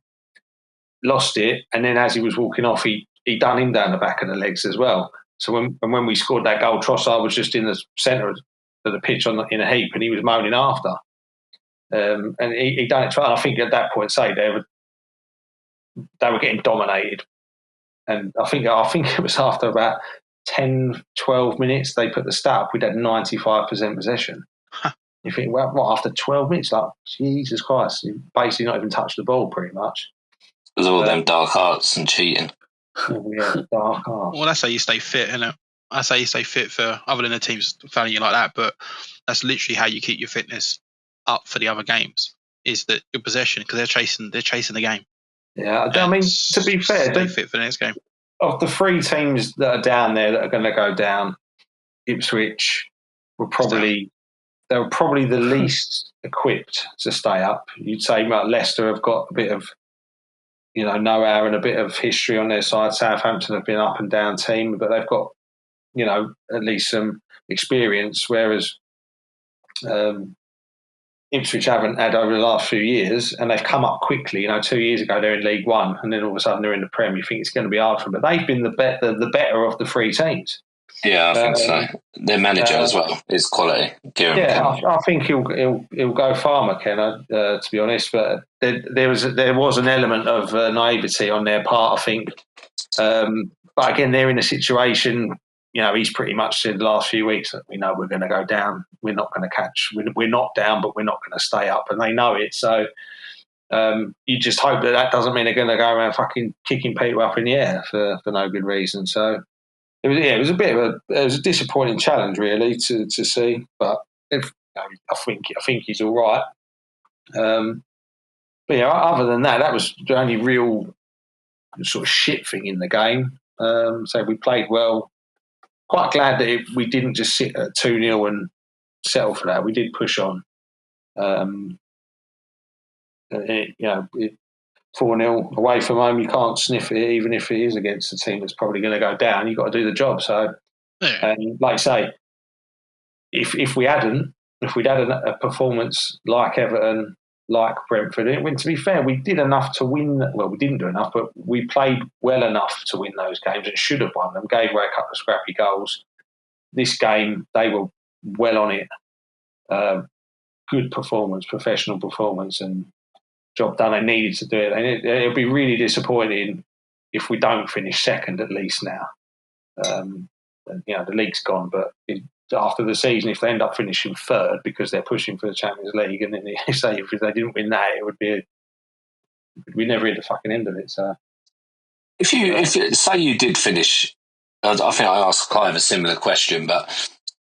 Lost it, and then as he was walking off, he done him down the back of the legs as well. So when we scored that goal, Trossard was just in the centre of the pitch in a heap, and he was moaning after. And he done it. I think at that point, they were getting dominated, and I think it was after about 10, 12 minutes they put the stat up. We'd had 95% possession. You think, well, what, after 12 minutes? Like, Jesus Christ, you basically not even touched the ball, pretty much. There's all them dark arts and cheating. Yeah, dark arts. Well, that's how you stay fit, isn't it? That's how you stay fit for other than the teams fouling you like that. But that's literally how you keep your fitness up for the other games. Is that your possession because they're chasing the game. Yeah, I mean, to be fair, stay fit for the next game. Of the 3 teams that are down there that are going to go down, Ipswich were probably the least equipped to stay up. You'd say Leicester have got a bit of know-how and a bit of history on their side. Southampton have been an up and down team, but they've got, at least some experience, whereas Ipswich haven't had over the last few years, and they've come up quickly. 2 years ago they're in League One, and then all of a sudden they're in the Prem. You think it's going to be hard for them, but they've been the better of the 3 teams. Yeah, I think so. Their manager as well is quality. I think he'll go far, McKenna. To be honest, but there was an element of naivety on their part, I think. But again, they're in a situation. He's pretty much said the last few weeks that we know we're going to go down. We're not going to catch. We're not down, but we're not going to stay up, and they know it. So you just hope that doesn't mean they're going to go around fucking kicking people up in the air for no good reason. So. It was a disappointing challenge really to see, but I think he's all right. But other than that was the only real sort of shit thing in the game. So we played well. Quite glad that we didn't just sit at 2-0 and settle for that. We did push on. 4-0 away from home, you can't sniff it, even if it is against a team that's probably going to go down. You've got to do the job. So, and like I say, if we'd had a performance like Everton, like Brentford, and to be fair, we did enough to win. Well, we didn't do enough, but we played well enough to win those games and should have won them. Gave away a couple of scrappy goals. This game, they were well on it. Good performance, professional performance, and job done. They needed to do it. It'll be really disappointing if we don't finish second at least now. The league's gone, but after the season, if they end up finishing third because they're pushing for the Champions League, and then if they didn't win that, it would be we never hit the fucking end of it. So, if you say you did finish, I think I asked Clive a similar question, but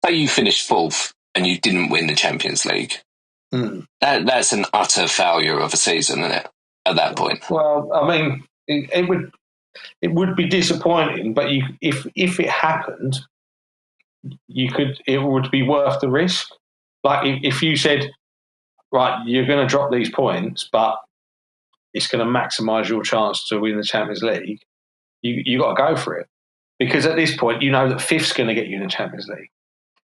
say you finished 4th and you didn't win the Champions League. That's an utter failure of a season, isn't it? At that point. Well, I mean, it would. it would be disappointing, but if it happened, it would be worth the risk. Like if you said, right, you're going to drop these points, but it's going to maximise your chance to win the Champions League, you got to go for it. Because at this point, you know that fifth's going to get you in the Champions League.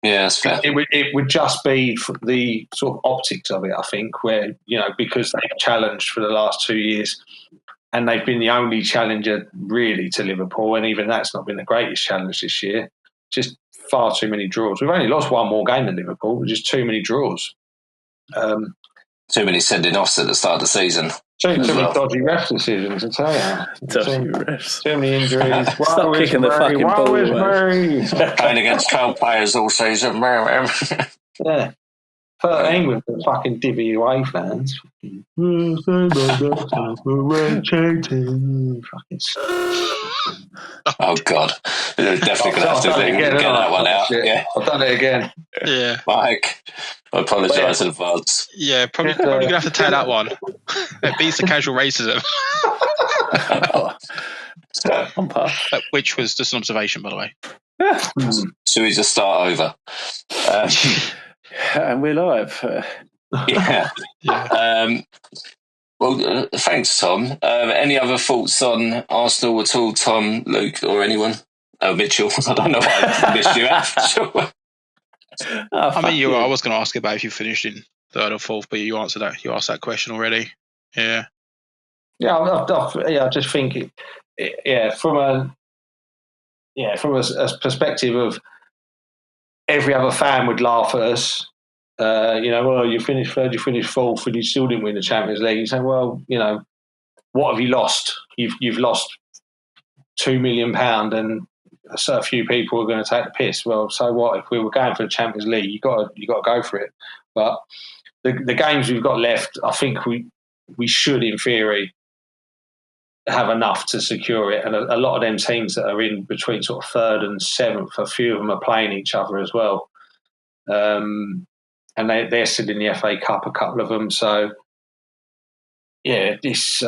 Yeah, that's fair. It would just be for the sort of optics of it, I think, where, because they've challenged for the last 2 years and they've been the only challenger really to Liverpool, and even that's not been the greatest challenge this year. Just far too many draws. We've only lost one more game than Liverpool, just too many draws. Too many sending offs at the start of the season. Too many dodgy ref decisions, I tell you. Dodgy refs. Too many injuries. Stop kicking the fucking ball. Playing against cold players all season. Yeah. 13 with the fucking Divvy away fans. Oh, God. Definitely going to have to get that one out. Yeah. I've done it again. Yeah. Mike, I apologise in advance. Yeah, probably going to have to take that one. It beats the casual racism. Which was just an observation, by the way. Should we just start over? And we're live. Yeah. Well, thanks, Tom. Any other thoughts on Arsenal at all, Tom, Luke, or anyone? Oh, Mitchell. I don't know why I missed you out. I was going to ask about if you finished in third or fourth, but you answered that. You asked that question already. Yeah. Yeah, I just think from a perspective of every other fan would laugh at us. Well, you finished third, you finished fourth, and you still didn't win the Champions League. You say, well, what have you lost? You've lost £2 million, and so a few people are going to take the piss. Well, so what? If we were going for the Champions League, you got to go for it. But the games we've got left, I think we should, in theory, have enough to secure it. And a lot of them teams that are in between sort of third and seventh, a few of them are playing each other as well. And they're still in the FA Cup, a couple of them. So, yeah, this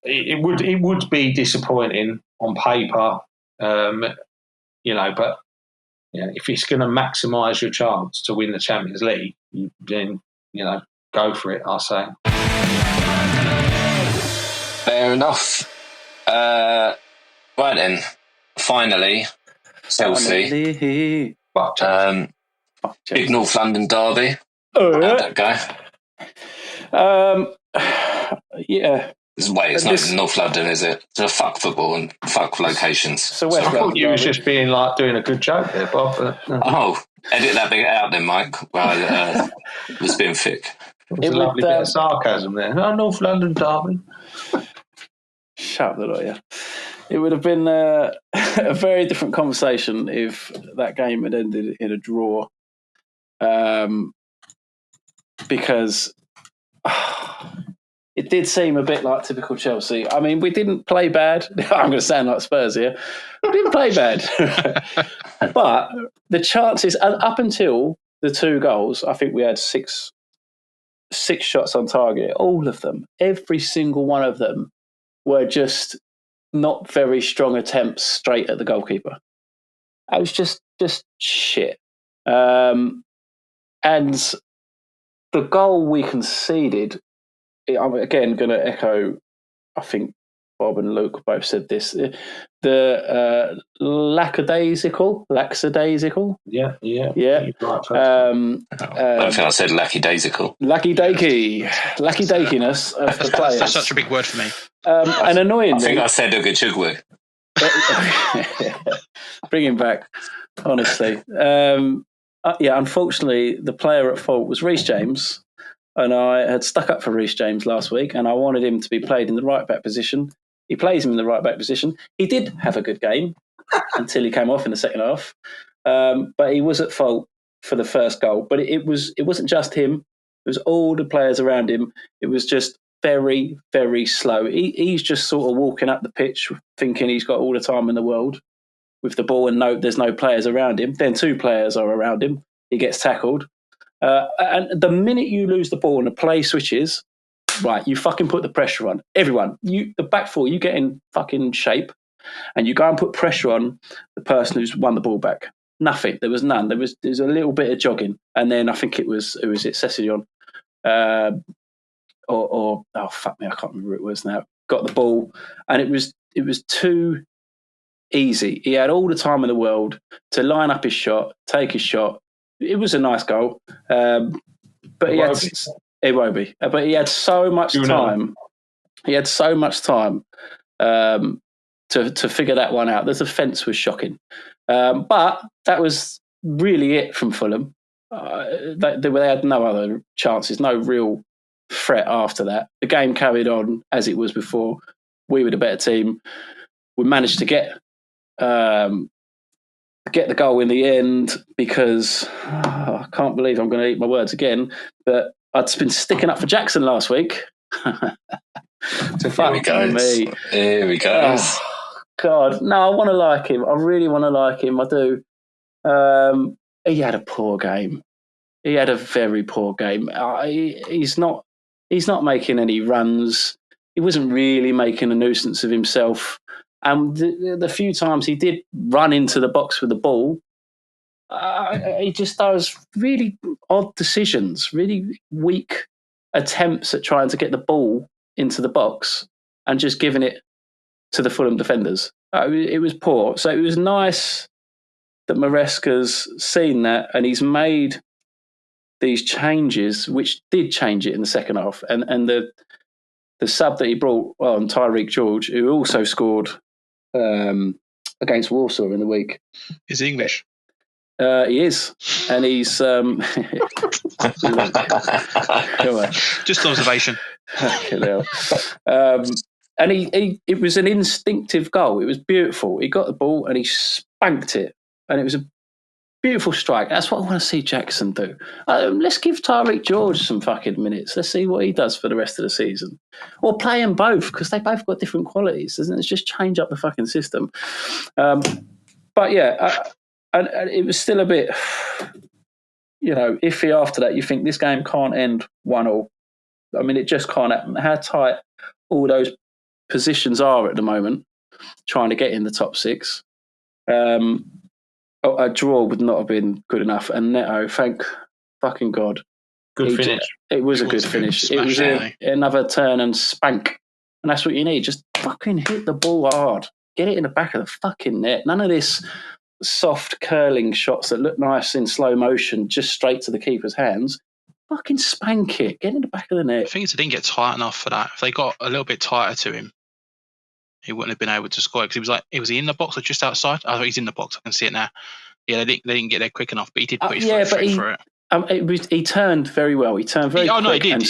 it would be disappointing on paper, but if it's going to maximise your chance to win the Champions League, then go for it, I say. Fair enough. Right then, finally, Chelsea. Big North London derby. How'd that go? Yeah. It's not North London, is it? It's fuck football and fuck locations. So West I thought you was just being doing a good joke there, Bob. But, Oh, edit that bit out then, Mike. Well, it was being thick. It was a lovely bit of sarcasm there. North London derby. Shut the door, yeah. It would have been a very different conversation if that game had ended in a draw. Because it did seem a bit like typical Chelsea. I mean, we didn't play bad. I'm going to sound like Spurs here. We didn't play bad. But the chances, up until the 2 goals, I think we had six shots on target. All of them, every single one of them, were just not very strong attempts straight at the goalkeeper. It was just shit. And the goal we conceded, I'm again going to echo, I think Bob and Luke both said this, the lackadaisical. Yeah. I don't think I said lackadaisical. Lackadaikiness of the players. That's such a big word for me. And annoyingly, I think I said Ugachugwu. Bring him back, honestly. Unfortunately, the player at fault was Reece James, and I had stuck up for Reece James last week, and I wanted him to be played in the right back position. He plays him in the right back position. He did have a good game until he came off in the second half, but he was at fault for the first goal. But it wasn't just him; it was all the players around him. It was just very, very slow. He's just sort of walking up the pitch, thinking he's got all the time in the world with the ball, and there's no players around him. Then 2 players are around him. He gets tackled. And the minute you lose the ball and the play switches, right, you fucking put the pressure on. Everyone. The back 4, you get in fucking shape. and you go and put pressure on the person who's won the ball back. Nothing. There was none. There was a little bit of jogging, and then I think it was Sessegnon, or oh fuck me, I can't remember who it was now. Got the ball, and it was too easy. He had all the time in the world to line up his shot, take his shot. It was a nice goal, but it won't be. But he had so much time. He had so much time to figure that one out. The defence was shocking, but that was really it from Fulham. They had no other chances, no real threat after that. The game carried on as it was before. We were the better team. We managed to get the goal in the end because I can't believe I'm going to eat my words again, but I'd been sticking up for Jackson last week. Here we go. Oh, God, no, I want to like him. I really want to like him. I do. He had a poor game. He had a very poor game. He's not making any runs. He wasn't really making a nuisance of himself. And the few times he did run into the box with the ball, he just does really odd decisions, really weak attempts at trying to get the ball into the box and just giving it to the Fulham defenders. It was poor. So it was nice that Maresca's seen that and he's made these changes, which did change it in the second half. And the sub that he brought on, Tyreek George, who also scored against Warsaw in the week. Is he English? He is, and he's just observation. And it was an instinctive goal. It was beautiful. He got the ball and he spanked it, and it was a beautiful strike. That's what I want to see Jackson do. Let's give Tyreek George some fucking minutes. Let's see what he does for the rest of the season, or play them both because they both got different qualities. Doesn't it? Just change up the fucking system. But yeah. And it was still a bit, iffy after that. You think this game can't end 1-1. I mean, it just can't happen. How tight all those positions are at the moment, trying to get in the top six. A draw would not have been good enough. And Neto, thank fucking God. Good finish. It was a good finish. It was another turn and spank. And that's what you need. Just fucking hit the ball hard. Get it in the back of the fucking net. None of this soft curling shots that look nice in slow motion just straight to the keeper's hands. Fucking spank it. Get in the back of the net. I think it didn't get tight enough for that. If they got a little bit tighter to him, he wouldn't have been able to score. Because was he in the box or just outside? I thought he's in the box. I can see it now. Yeah, they didn't get there quick enough, but he did put his foot through it. He turned very well. He turned very quick. He did.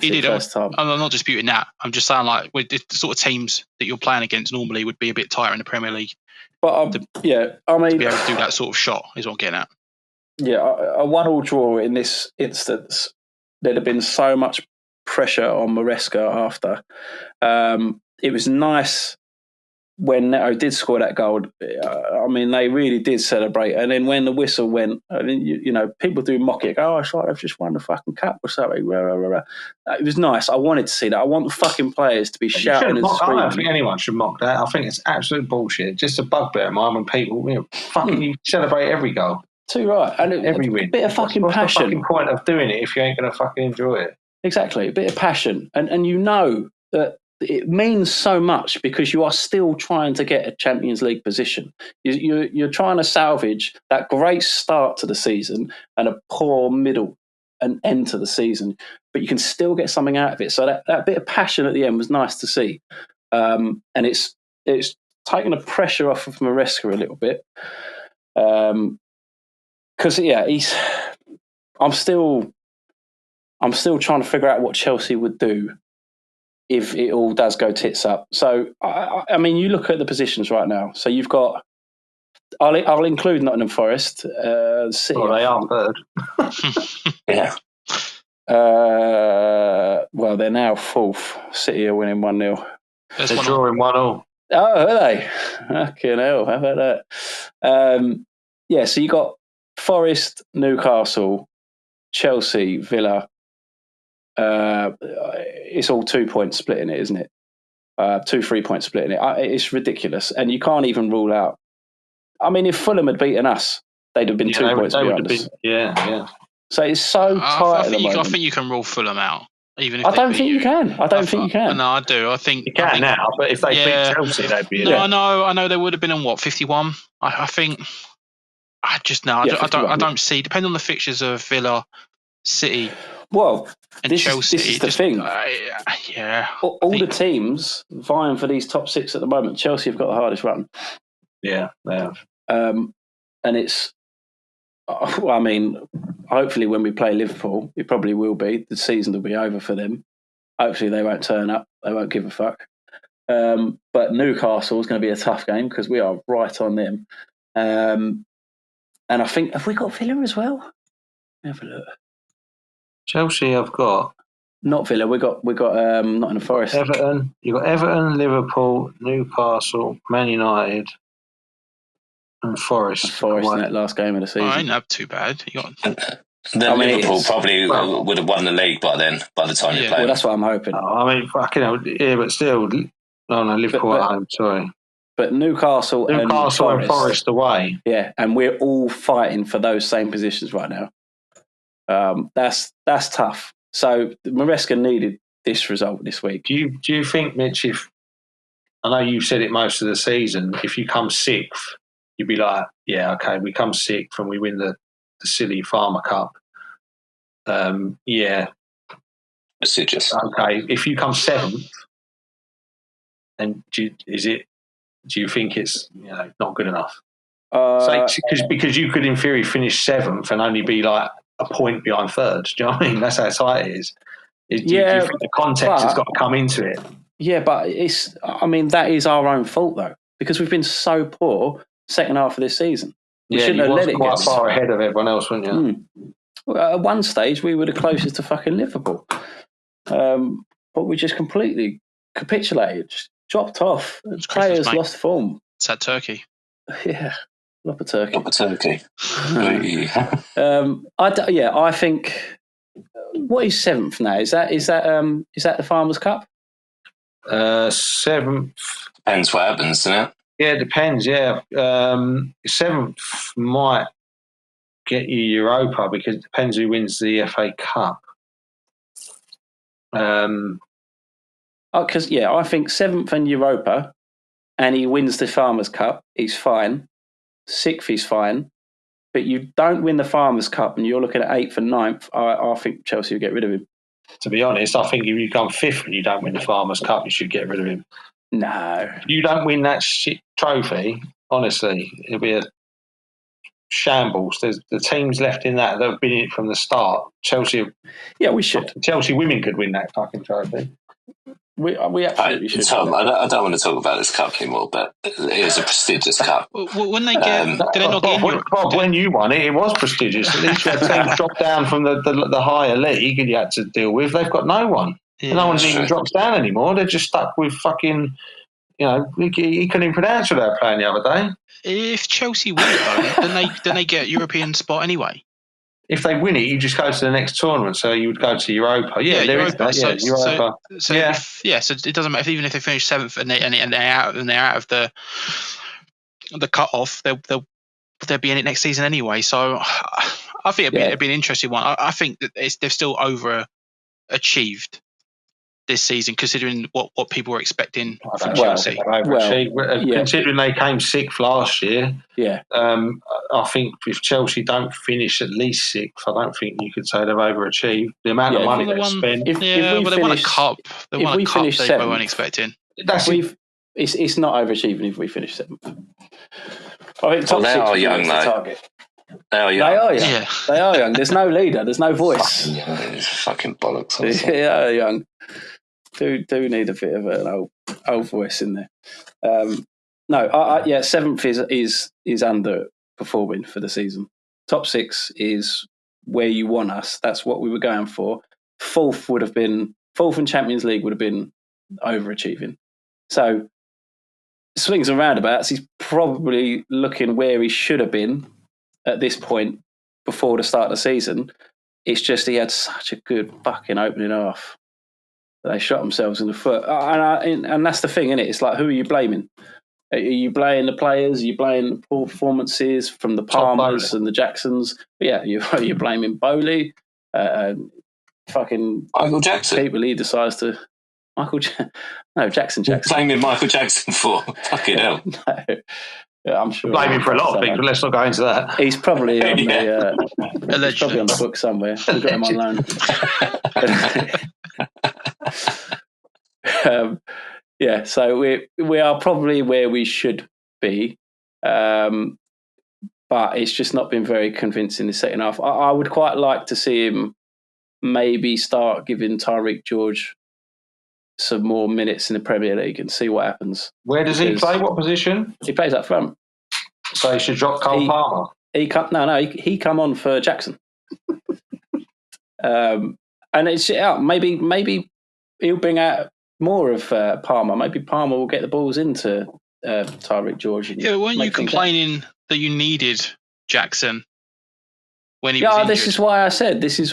He did. First time. I'm not disputing that. I'm just saying, like, with the sort of teams that you're playing against normally would be a bit tighter in the Premier League. But to be able to do that sort of shot is what I'm getting at. Yeah, a 1-1 draw in this instance, there'd have been so much pressure on Maresca after. It was nice when Neto did score that goal. I mean, they really did celebrate. And then when the whistle went, I mean, people do mock it. Oh, it's like they've just won the fucking cup or something. It was nice. I wanted to see that. I want the fucking players to be shouting and screaming. I don't think anyone should mock that. I think it's absolute bullshit. Just a bugbear of mine when people, you celebrate every goal. Too right. And every win. A bit of fucking passion. What's the fucking point of doing it if you ain't going to fucking enjoy it? Exactly. A bit of passion. And you know that it means so much because you are still trying to get a Champions League position. You're trying to salvage that great start to the season and a poor middle and end to the season, but you can still get something out of it. So that bit of passion at the end was nice to see. And it's taken the pressure off of Maresca a little bit. Because I'm still trying to figure out what Chelsea would do if it all does go tits up. So, I mean, you look at the positions right now. So you've got, I'll include Nottingham Forest. City. Well, they are third. Yeah. Well, they're now fourth. City are winning 1-0. They're drawing 1-1. Oh, are they? Fucking hell, how about that? Yeah, so you got Forest, Newcastle, Chelsea, Villa. It's all 2 points split in it, isn't it? 2 3-point split in it. It's ridiculous, and you can't even rule out. I mean, if Fulham had beaten us, they'd have been 2 points behind us. Yeah. So it's so tight at the moment. I think you can rule Fulham out, even if I don't think you can. I don't think you can. No, I do. I think you can now, but if they beat Chelsea, they'd be. No, I know they would have been on what 51. I think. I just no. I don't see. Depending on the fixtures of Villa, City. Well, and Chelsea. This is the thing. All the teams vying for these top 6 at the moment. Chelsea have got the hardest run. Yeah, they have. And it's. I mean, hopefully when we play Liverpool, it probably will be. The season will be over for them. Hopefully they won't turn up. They won't give a fuck. But Newcastle is going to be a tough game because we are right on them. And I think, have we got Villa as well? Have a look. Chelsea have got. Not Villa. We got Nottingham Forest. Everton. You've got Everton, Liverpool, Newcastle, Man United, and Forest. Forest in that last game of the season. I ain't up too bad. Liverpool probably would have won the league by then, by the time you play. Well, that's what I'm hoping. I mean, fucking hell, but still. No, Liverpool at home, sorry. But Newcastle and Forest away. Yeah, and we're all fighting for those same positions right now. That's tough. So Maresca needed this result this week. Do you think, Mitch, if I know you said it most of the season, if you come 6th, you'd be like, yeah, okay, we come 6th and we win the silly Farmer Cup. Yeah. Prestigious. Okay, if you come 7th, and do you think it's not good enough? Because you could in theory finish 7th and only be like a point behind 3rd. Do you know what I mean? That's how tight it is. Do you think the context has got to come into it? Yeah, but that is our own fault though, because we've been so poor second half of this season. We shouldn't have let it quite far ahead of everyone else, weren't you? Well, at one stage, we were the closest to fucking Liverpool, but we just completely capitulated, just dropped off. Players lost form. It's that turkey. Yeah, love a turkey. I think. What is 7th now? Is that the Farmers Cup? 7th depends what happens, doesn't it? Yeah, it depends. Yeah, 7th might get you Europa because it depends who wins the FA Cup. Because I think 7th and Europa, and he wins the Farmers Cup, he's fine. 6th, he's fine. But you don't win the Farmers Cup, and you're looking at 8th and 9th. I think Chelsea will get rid of him. To be honest, I think if you come 5th and you don't win the Farmers Cup, you should get rid of him. No. If you don't win that shit trophy, honestly, it'll be a shambles. There's the teams left in that have been in it from the start. Chelsea. Yeah, we should. Chelsea women could win that fucking trophy. We absolutely should. Tom, I don't want to talk about this cup anymore, but it was a prestigious cup. When they get, did they not get Bob, when you won it, it was prestigious. At least you had teams drop down from the higher league, and you had to deal with. They've got no one. Yeah, no one even drops down anymore. They're just stuck with fucking. He couldn't even pronounce what they were playing the other day. If Chelsea win it, though, then they get a European spot anyway. If they win it, you just go to the next tournament. So you would go to Europa. Yeah, there Europa. Is that. Yeah, Europa. So it doesn't matter. Even if they finish 7th and they're out of the cut off, they'll be in it next season anyway. So I think it'd be an interesting one. I think that they've still overachieved this season, considering what people were expecting from Chelsea. Considering they came 6th last year, I think if Chelsea don't finish at least 6th, I don't think you could say they've overachieved. The amount of money they've spent. They won a cup. They won a cup they weren't expecting. It's not overachieving if we finish 7th. I think top 6 they are young, though. Target. They are young. They are young. Yeah. They are young. There's no leader. There's no voice. Fucking bollocks. They are young. Do need a bit of an old voice in there. 7th is underperforming for the season. Top 6 is where you want us. That's what we were going for. 4th in Champions League would have been overachieving. So swings and roundabouts. He's probably looking where he should have been at this point before the start of the season. It's just he had such a good fucking opening half. they shot themselves in the foot. And that's the thing, isn't it? It's like, who are you blaming? Are you blaming the players? Are you blaming the poor performances from the Palmers and the Jacksons? But yeah, you're blaming Bowley, fucking Michael Jackson. People he decides to Jackson. Blaming Michael Jackson for fucking hell. No. Yeah, I'm sure. Blaming for a lot of things, but let's not go into that. He's probably on Allegedly. he's probably on the book somewhere. We've got him on loan. Yeah, so we are probably where we should be, but it's just not been very convincing the second half. I would quite like to see him maybe start giving Tyreek George some more minutes in the Premier League and see what happens. Where does he play? What position? He plays up front. So he should drop Cole Palmer. He come on for Jackson. And it's maybe he'll bring out more of Palmer. Maybe Palmer will get the balls into Tyreek George. Yeah, weren't you complaining that you needed Jackson when he was injured? This is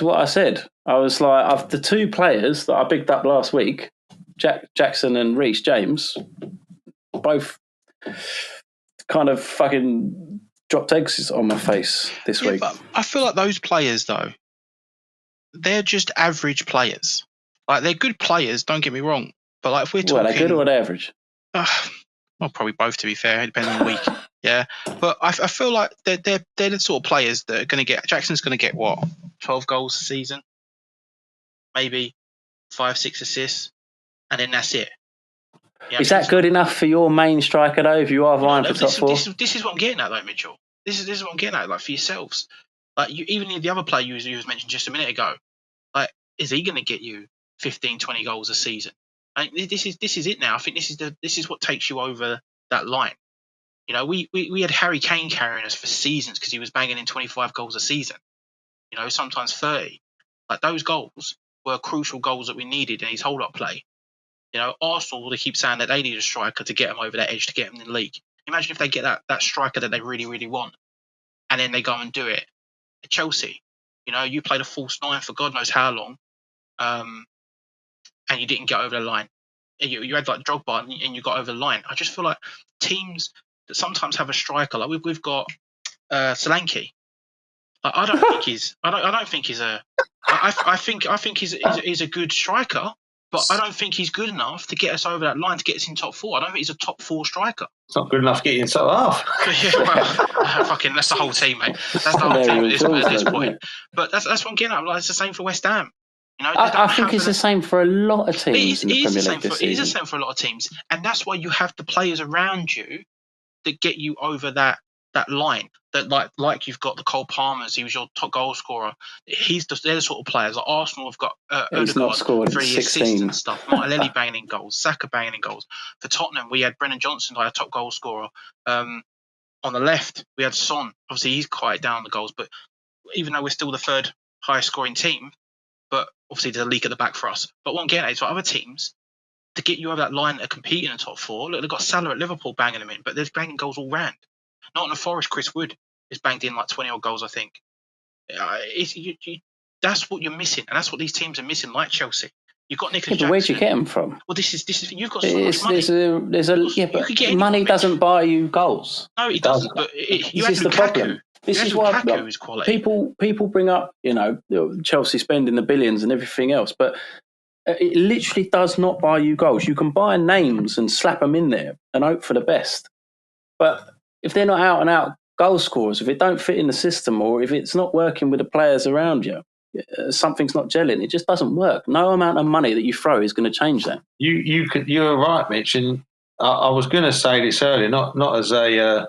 what I said. I was like, of the two players that I picked up last week, Jackson and Reece James, both kind of fucking dropped eggs on my face this week. But I feel like those players, though, they're just average players. Like, they're good players, don't get me wrong. But like, if we're talking, they're good or they're average? Well, probably both, to be fair, depending on the week. Yeah, but I feel like they're the sort of players that are going to get. Jackson's going to get what, 12 goals a season, maybe 5-6 assists, and then that's it. Yeah, is that good enough for your main striker though? If you are vying for top four, this is what I'm getting at, though, Mitchell. This is what I'm getting at, like, for yourselves. Like, even the other player you was mentioned just a minute ago, like, is he going to get you 15, 20 goals a season? I mean, this is it now. I think this is what takes you over that line. You know, we had Harry Kane carrying us for seasons because he was banging in 25 goals a season. You know, sometimes 30. Like, those goals were crucial goals that we needed in his hold-up play. You know, Arsenal, they keep saying that they need a striker to get them over that edge, to get them in the league. Imagine if they get that striker that they really, really want, and then they go and do it. At Chelsea, you know, you played a false nine for God knows how long, and you didn't get over the line. You had like Drogba and you got over the line. I just feel like teams that sometimes have a striker, like we've got Solanke. Like, I think he's a good striker, but I don't think he's good enough to get us over that line, to get us in top four. I don't think he's a top four striker. It's not good enough to get you in top half. Yeah, well, fucking, that's the whole team, mate. That's the whole team at this point. But that's what I'm getting at. Like, it's the same for West Ham. You know, I think it's the same for a lot of teams in the Premier League this season. It is the same for a lot of teams, and that's why you have the players around you that get you over that line. That like you've got the Cole Palmers, he was your top goal scorer. They're the sort of players. Like Arsenal have got Odegaard, 3 assists and stuff. Martinelli banging in goals, Saka banging in goals. For Tottenham, we had Brennan Johnson, our top goal scorer. On the left, we had Son. Obviously, he's quite down the goals, but even though we're still the third highest scoring team, but obviously there's a leak at the back for us. But what I'm getting at is for other teams to get you over that line that are competing in the top four. Look, they've got Salah at Liverpool banging them in, but there's banging goals all round. Not in the Forest, Chris Wood is banged in like 20 odd goals, I think. That's what you're missing, and that's what these teams are missing, like Chelsea. You've got Nicholas Jackson. Where'd you get them from? Well, this is you've got so much money. But money doesn't buy you goals. No, it doesn't. But you had Lukaku. This is why people bring up, you know, Chelsea spending the billions and everything else, but it literally does not buy you goals. You can buy names and slap them in there and hope for the best, but if they're not out and out goal scorers, if it don't fit in the system, or if it's not working with the players around you, something's not gelling. It just doesn't work. No amount of money that you throw is going to change that. You're right, Mitch, and I was going to say this earlier, not as a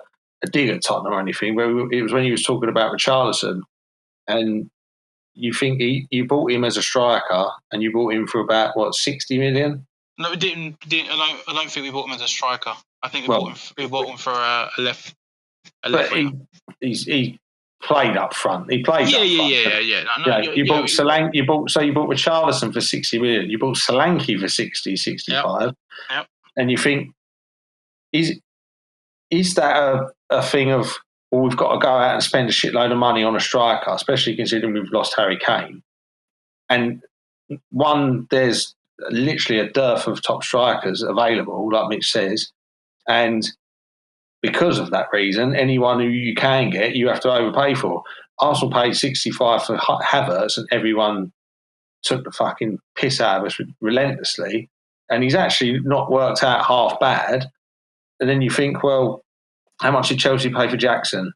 dig at Tottenham or anything, but it was when you was talking about Richarlison, and you think you bought him as a striker, and you bought him for about what, 60 million? No, we didn't. I don't think we bought him as a striker. I think we bought him for a left. He played up front. He plays up front. Yeah. No, you bought Solanke. You bought Richarlison for 60 million. You bought Solanke for 60, 65. Yep. And you think, is that a thing of, well, we've got to go out and spend a shitload of money on a striker, especially considering we've lost Harry Kane? And one, there's literally a dearth of top strikers available, like Mitch says, and because of that reason, anyone who you can get, you have to overpay for. Arsenal paid 65 for Havertz, and everyone took the fucking piss out of us relentlessly. And he's actually not worked out half bad. And then you think, well, how much did Chelsea pay for Jackson?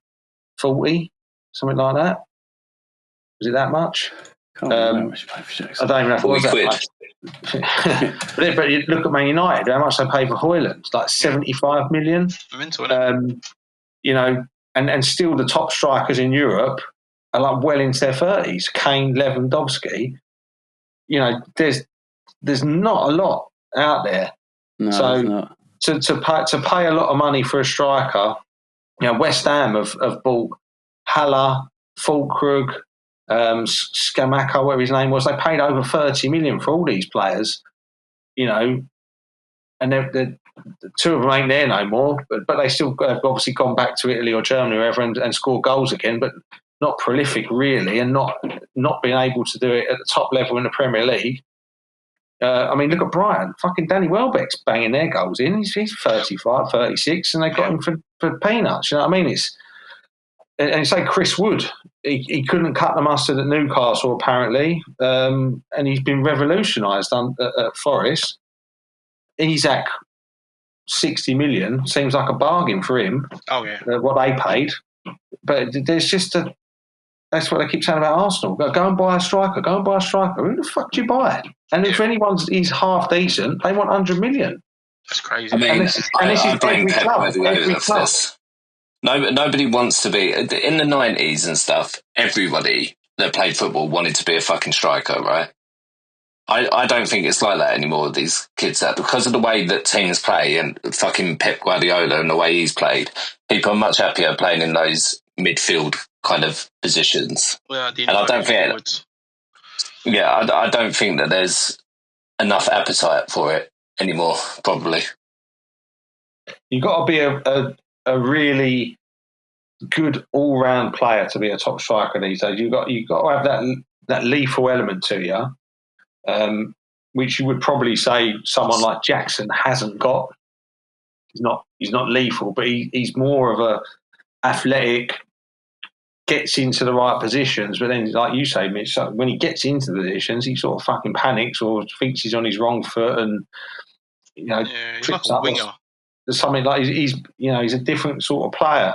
40? Something like that? Was it that much? Can't remember how much you paid for Jackson. I don't even know if it was that much. But you look at Man United, how much they pay for Højlund? Like 75 million. You know, and still the top strikers in Europe are like well into their 30s. Kane, Lewandowski. You know, there's not a lot out there. No, so not. To pay a lot of money for a striker, you know, West Ham have bought Haller, Fulkrug, Scamacca, whatever his name was. They paid over 30 million for all these players, you know, and the two of them ain't there no more. But they still have obviously gone back to Italy or Germany or wherever and scored goals again, but not prolific really, and not being able to do it at the top level in the Premier League. I mean, look at Brighton. Fucking Danny Welbeck's banging their goals in. He's 35, 36, and they got him for peanuts. You know what I mean? And you say Chris Wood, he couldn't cut the mustard at Newcastle apparently, and he's been revolutionised at Forest. He's at 60 million. Seems like a bargain for him. Oh yeah, what they paid. But there's just that's what they keep saying about Arsenal. Go and buy a striker. Go and buy a striker. Who the fuck do you buy? And if he's half decent, they want 100 million. That's crazy. I mean, I blame Pep for this. Nobody wants to be in the 90s and stuff. Everybody that played football wanted to be a fucking striker, right? I don't think it's like that anymore. These kids, that because of the way that teams play and fucking Pep Guardiola and the way he's played, people are much happier playing in those midfield kind of positions. Well, and I don't think, I don't think that there's enough appetite for it anymore. Probably you've got to be a really good all-round player to be a top striker these days. You've got to have that lethal element to you, which you would probably say someone like Jackson hasn't got. He's not lethal, but he's more of a athletic, gets into the right positions, but then, like you say, Mitch, when he gets into the positions, he sort of fucking panics or thinks he's on his wrong foot, and he's like a winger. There's something like he's a different sort of player.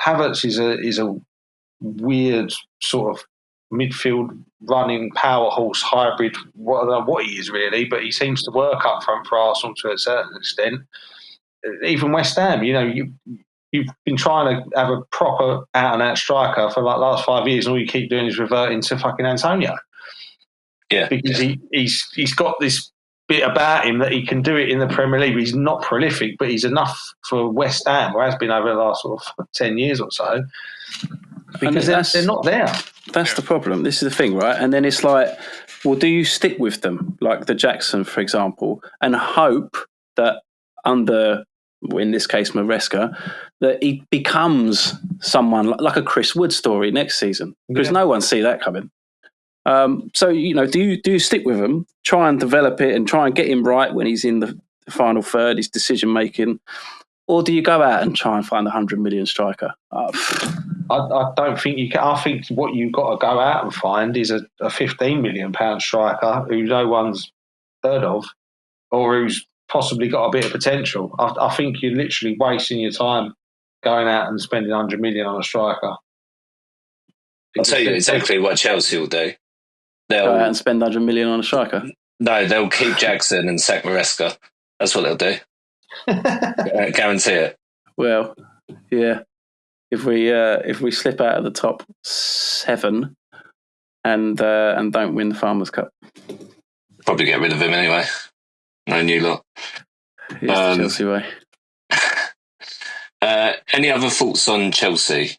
Havertz is a weird sort of midfield running power horse hybrid. I don't know what he is really, but he seems to work up front for Arsenal to a certain extent. Even West Ham, you've been trying to have a proper out-and-out striker for like the last 5 years, and all you keep doing is reverting to fucking Antonio. Yeah. Because he's got this bit about him that he can do it in the Premier League. He's not prolific, but he's enough for West Ham, or has been over the last sort of 10 years or so. Because they're not there. That's the problem. This is the thing, right? And then it's like, well, do you stick with them, like the Jackson, for example, and hope that under, in this case, Maresca, that he becomes someone like a Chris Wood story next season? Because no one see that coming. So, do you stick with him, try and develop it and try and get him right when he's in the final third, his decision making, or do you go out and try and find a 100 million striker? I don't think you can. I think what you've got to go out and find is a £15 million striker who no one's heard of, or who's possibly got a bit of potential. I think you're literally wasting your time going out and spending 100 million on a striker. I'll tell you exactly what Chelsea will do. They'll go out and spend 100 million on a striker. No, they'll keep Jackson and sack Maresca. That's what they'll do. Guarantee it. Well, yeah. If we slip out of the top 7 and don't win the Farmers Cup, probably get rid of him anyway. No new lot. Here's the Chelsea way. Any other thoughts on Chelsea?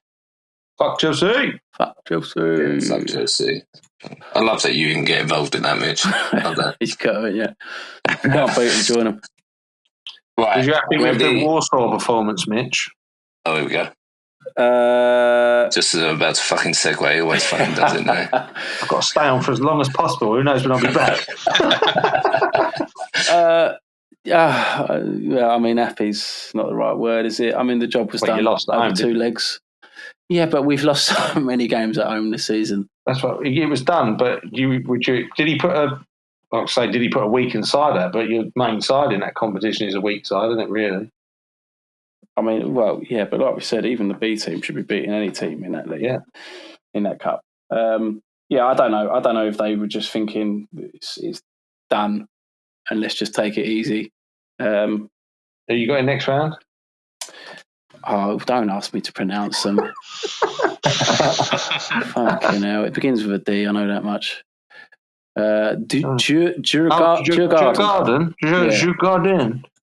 Fuck Chelsea. Fuck Chelsea. Yeah, fuck Chelsea. I love that you can get involved in that, Mitch. Love that. He's got it, yeah. You can't beat him, join him. Right. Was you happy with the Warsaw performance, Mitch? Oh, here we go. Just as I'm about to fucking segue, he always fucking does it now. I've got to stay on for as long as possible. Who knows when I'll be back? I mean, happy's not the right word, is it? I mean, the job was done. You lost at home, 2 legs. Yeah, but we've lost so many games at home this season. That's what it was done. But did he put a weak side there? But your main side in that competition is a weak side, isn't it? Really? I mean, well, yeah, but like we said, even the B team should be beating any team in that league. Yeah, in that cup. I don't know. I don't know if they were just thinking it's done and let's just take it easy. Have you got in next round? Oh, don't ask me to pronounce them. Fucking hell. It begins with a D, I know that much. Djurgården.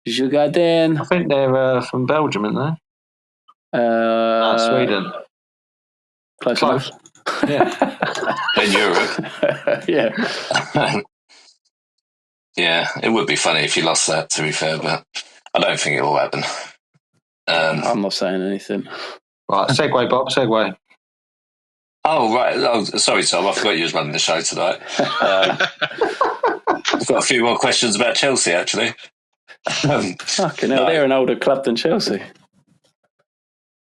I think they're from Belgium, aren't they? Sweden. Close enough. Yeah. In Europe. Yeah. Yeah, it would be funny if you lost that, to be fair, but I don't think it will happen. I'm not saying anything. Right, segue, Bob, segue. Oh, right. Oh, sorry, Tom. I forgot you was running the show tonight. I've got a few more questions about Chelsea, actually. Fucking hell, they're an older club than Chelsea.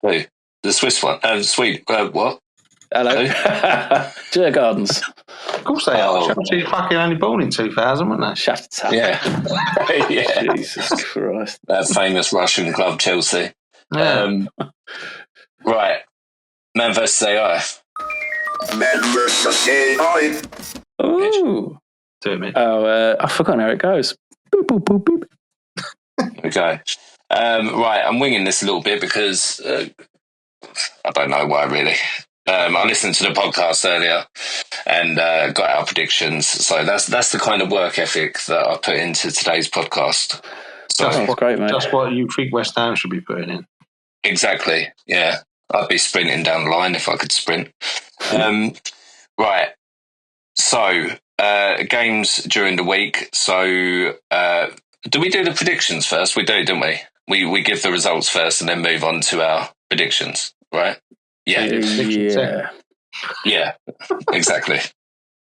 Who? The Swiss one? Swede. What? Hello. Djurgårdens. Of course they are. Chelsea fucking only born in 2000, weren't they? Shut up. Yeah. Yeah. Jesus Christ. That famous Russian club, Chelsea. Yeah. Right. Man versus AI. Man versus AI. Ooh. Do it, mate. Oh, I've forgotten how it goes. Boop, boop, boop, boop. Okay. Right, I'm winging this a little bit because I don't know why, really. I listened to the podcast earlier and got our predictions. So that's the kind of work ethic that I put into today's podcast. So That's great, mate. Just what you think West Ham should be putting in. Exactly. Yeah. I'd be sprinting down the line if I could sprint. Right. So, games during the week. So, do we do the predictions first? We do, don't we? We give the results first and then move on to our predictions, right? Yeah. Yeah, exactly.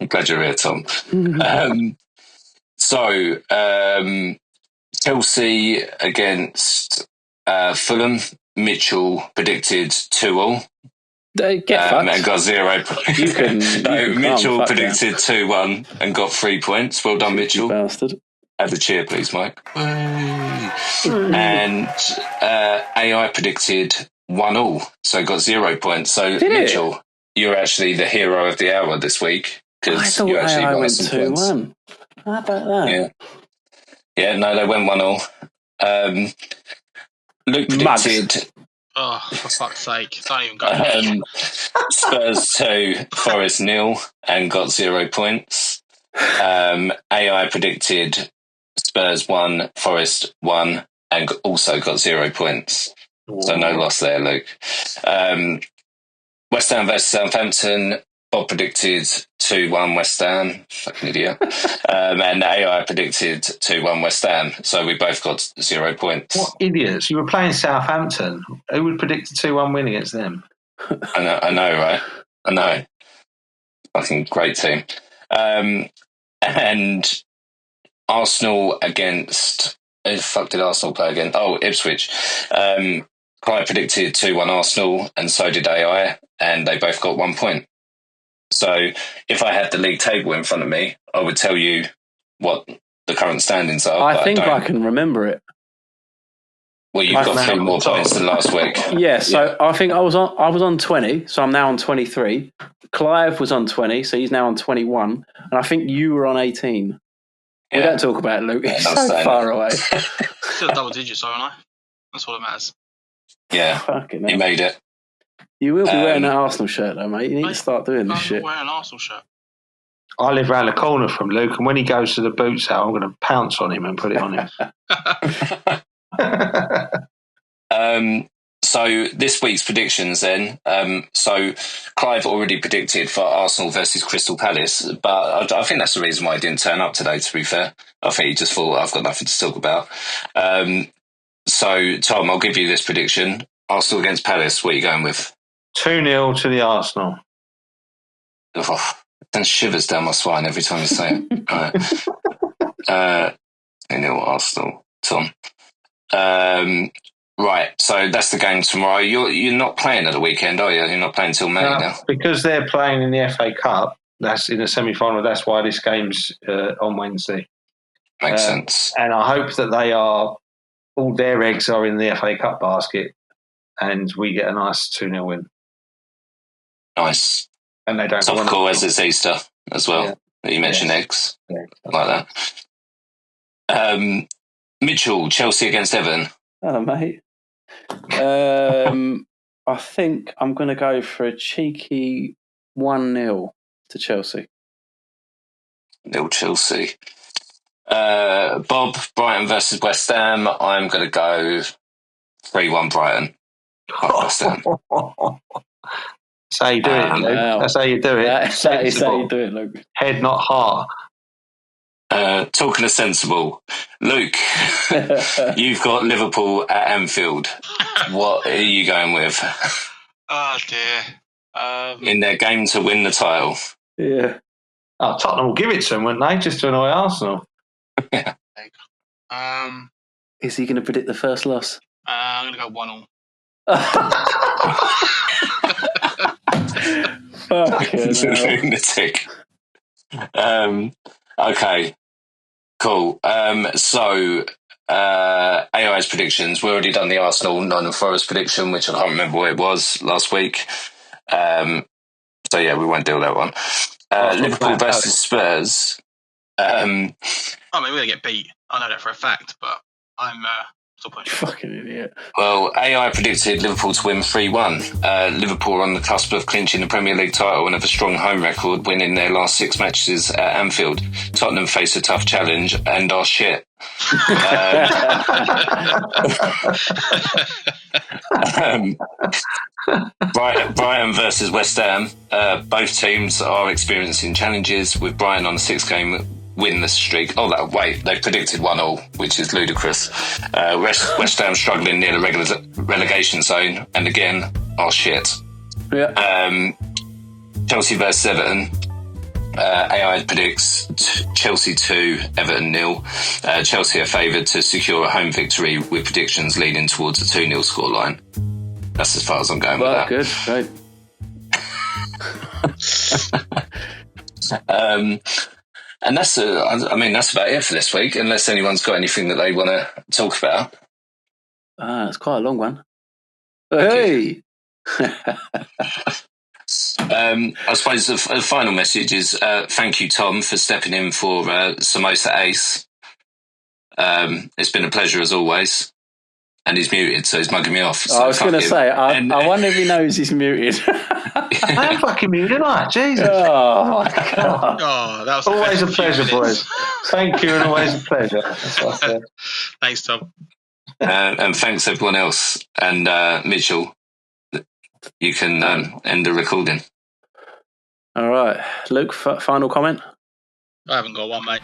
I'm glad you're here, Tom. Chelsea against Fulham. Mitchell predicted 2-2. Get fucked. And got 0 points. Mitchell predicted 2-1 and got 3 points. Well done, Mitchell. Bastard. Have a cheer, please, Mike. And AI predicted 1-1, so got 0 points. So, Mitchell, you're actually the hero of the hour this week because you actually AI won went some points. 2-1. How about that? Yeah, no, they went 1-1. Luke predicted... Oh, for fuck's sake. Don't even go. Spurs 2, Forest 0, and got 0 points. AI predicted Spurs 1, Forest 1, and also got 0 points. Whoa. So no loss there, Luke. West Ham versus Southampton. Bob predicted 2-1 West Ham. Fucking idiot. And AI predicted 2-1 West Ham. So we both got 0 points. What idiots. You were playing Southampton. Who would predict a 2-1 win against them? I know, right? I know. Fucking great team. And Arsenal against... Who the fuck did Arsenal play again? Oh, Ipswich. Clive predicted 2-1 Arsenal, and so did AI, and they both got 1 point. So if I had the league table in front of me, I would tell you what the current standings are. I think I can remember it. Well, you've got 3 more points than last week. Yeah, so I think I was on 20, so I'm now on 23. Clive was on 20, so he's now on 21, and I think you were on 18. Yeah. We don't talk about it, Luke. He's so far away. Still double digits, aren't I? That's what matters. Yeah, you made it. You will be wearing that Arsenal shirt, though, mate. You need to start doing this shit. I'm wearing an Arsenal shirt. I live round the corner from Luke, and when he goes to the boot sale, I'm going to pounce on him and put it on him. So this week's predictions then. So Clive already predicted for Arsenal versus Crystal Palace, but I think that's the reason why he didn't turn up today, to be fair. I think he just thought, I've got nothing to talk about. So, Tom, I'll give you this prediction. Arsenal against Palace. What are you going with? 2-0 to the Arsenal. Oh, it sends shivers down my spine every time you say it. Right. 2-0 Arsenal. Tom. Right, so that's the game tomorrow. You're not playing at the weekend, are you? You're not playing till May now. Because they're playing in the FA Cup. That's in the semi-final. That's why this game's on Wednesday. Makes sense. And I hope that all their eggs are in the FA Cup basket, and we get a nice 2-0 win. Nice. And they don't. Topical as it's Easter as well. Yeah. That you mentioned eggs, like that. Mitchell, Chelsea against Everton. Hello, mate. I think I'm going to go for a cheeky 1-0 to Chelsea. 0 Chelsea. Bob, Brighton versus West Ham. I'm going to go 3-1 Brighton. West Ham. That's how you do it, Luke. That's how you do it. That is how you do it, Luke. Head, not heart. Talking of sensible, Luke, you've got Liverpool at Anfield. What are you going with? Oh dear! In their game to win the title. Yeah. Oh, Tottenham will give it to them, wouldn't they? Just to annoy Arsenal. Yeah. Is he going to predict the first loss? I'm going to go 1-1. Lunatic. Okay. Cool. So AI's predictions. We've already done the Arsenal, Nottingham Forest prediction, which I can't remember what it was last week. So yeah, we won't deal with that one. Liverpool versus Spurs. I mean, we're going to get beat. I know that for a fact, but I'm still pushing. Fucking idiot. Well, AI predicted Liverpool to win 3-1. Liverpool are on the cusp of clinching the Premier League title and have a strong home record, winning their last 6 matches at Anfield. Tottenham face a tough challenge and are shit. Brighton versus West Ham. Both teams are experiencing challenges, with Brighton on a 6-game winless streak. They've predicted 1-1, which is ludicrous. West Ham struggling near the relegation zone, and again are shit. Yeah. Chelsea versus Everton. AI predicts Chelsea 2, Everton 0. Chelsea are favoured to secure a home victory, with predictions leading towards a 2-0 scoreline. That's as far as I'm going with that. Good, great. And that's about it for this week, unless anyone's got anything that they want to talk about. It's quite a long one. Hey! I suppose the final message is thank you, Tom, for stepping in for Samosa Ace. It's been a pleasure as always. And he's muted, so he's mugging me off. So I was going to say, I wonder if he knows he's muted. I am fucking muted, aren't I? Jesus. Oh, my God. Oh, that was always a pleasure, boys. Thank you, and always a pleasure. That's what I said. Thanks, Tom. And thanks everyone else. And Mitchell, you can end the recording. All right. Luke, final comment? I haven't got one, mate.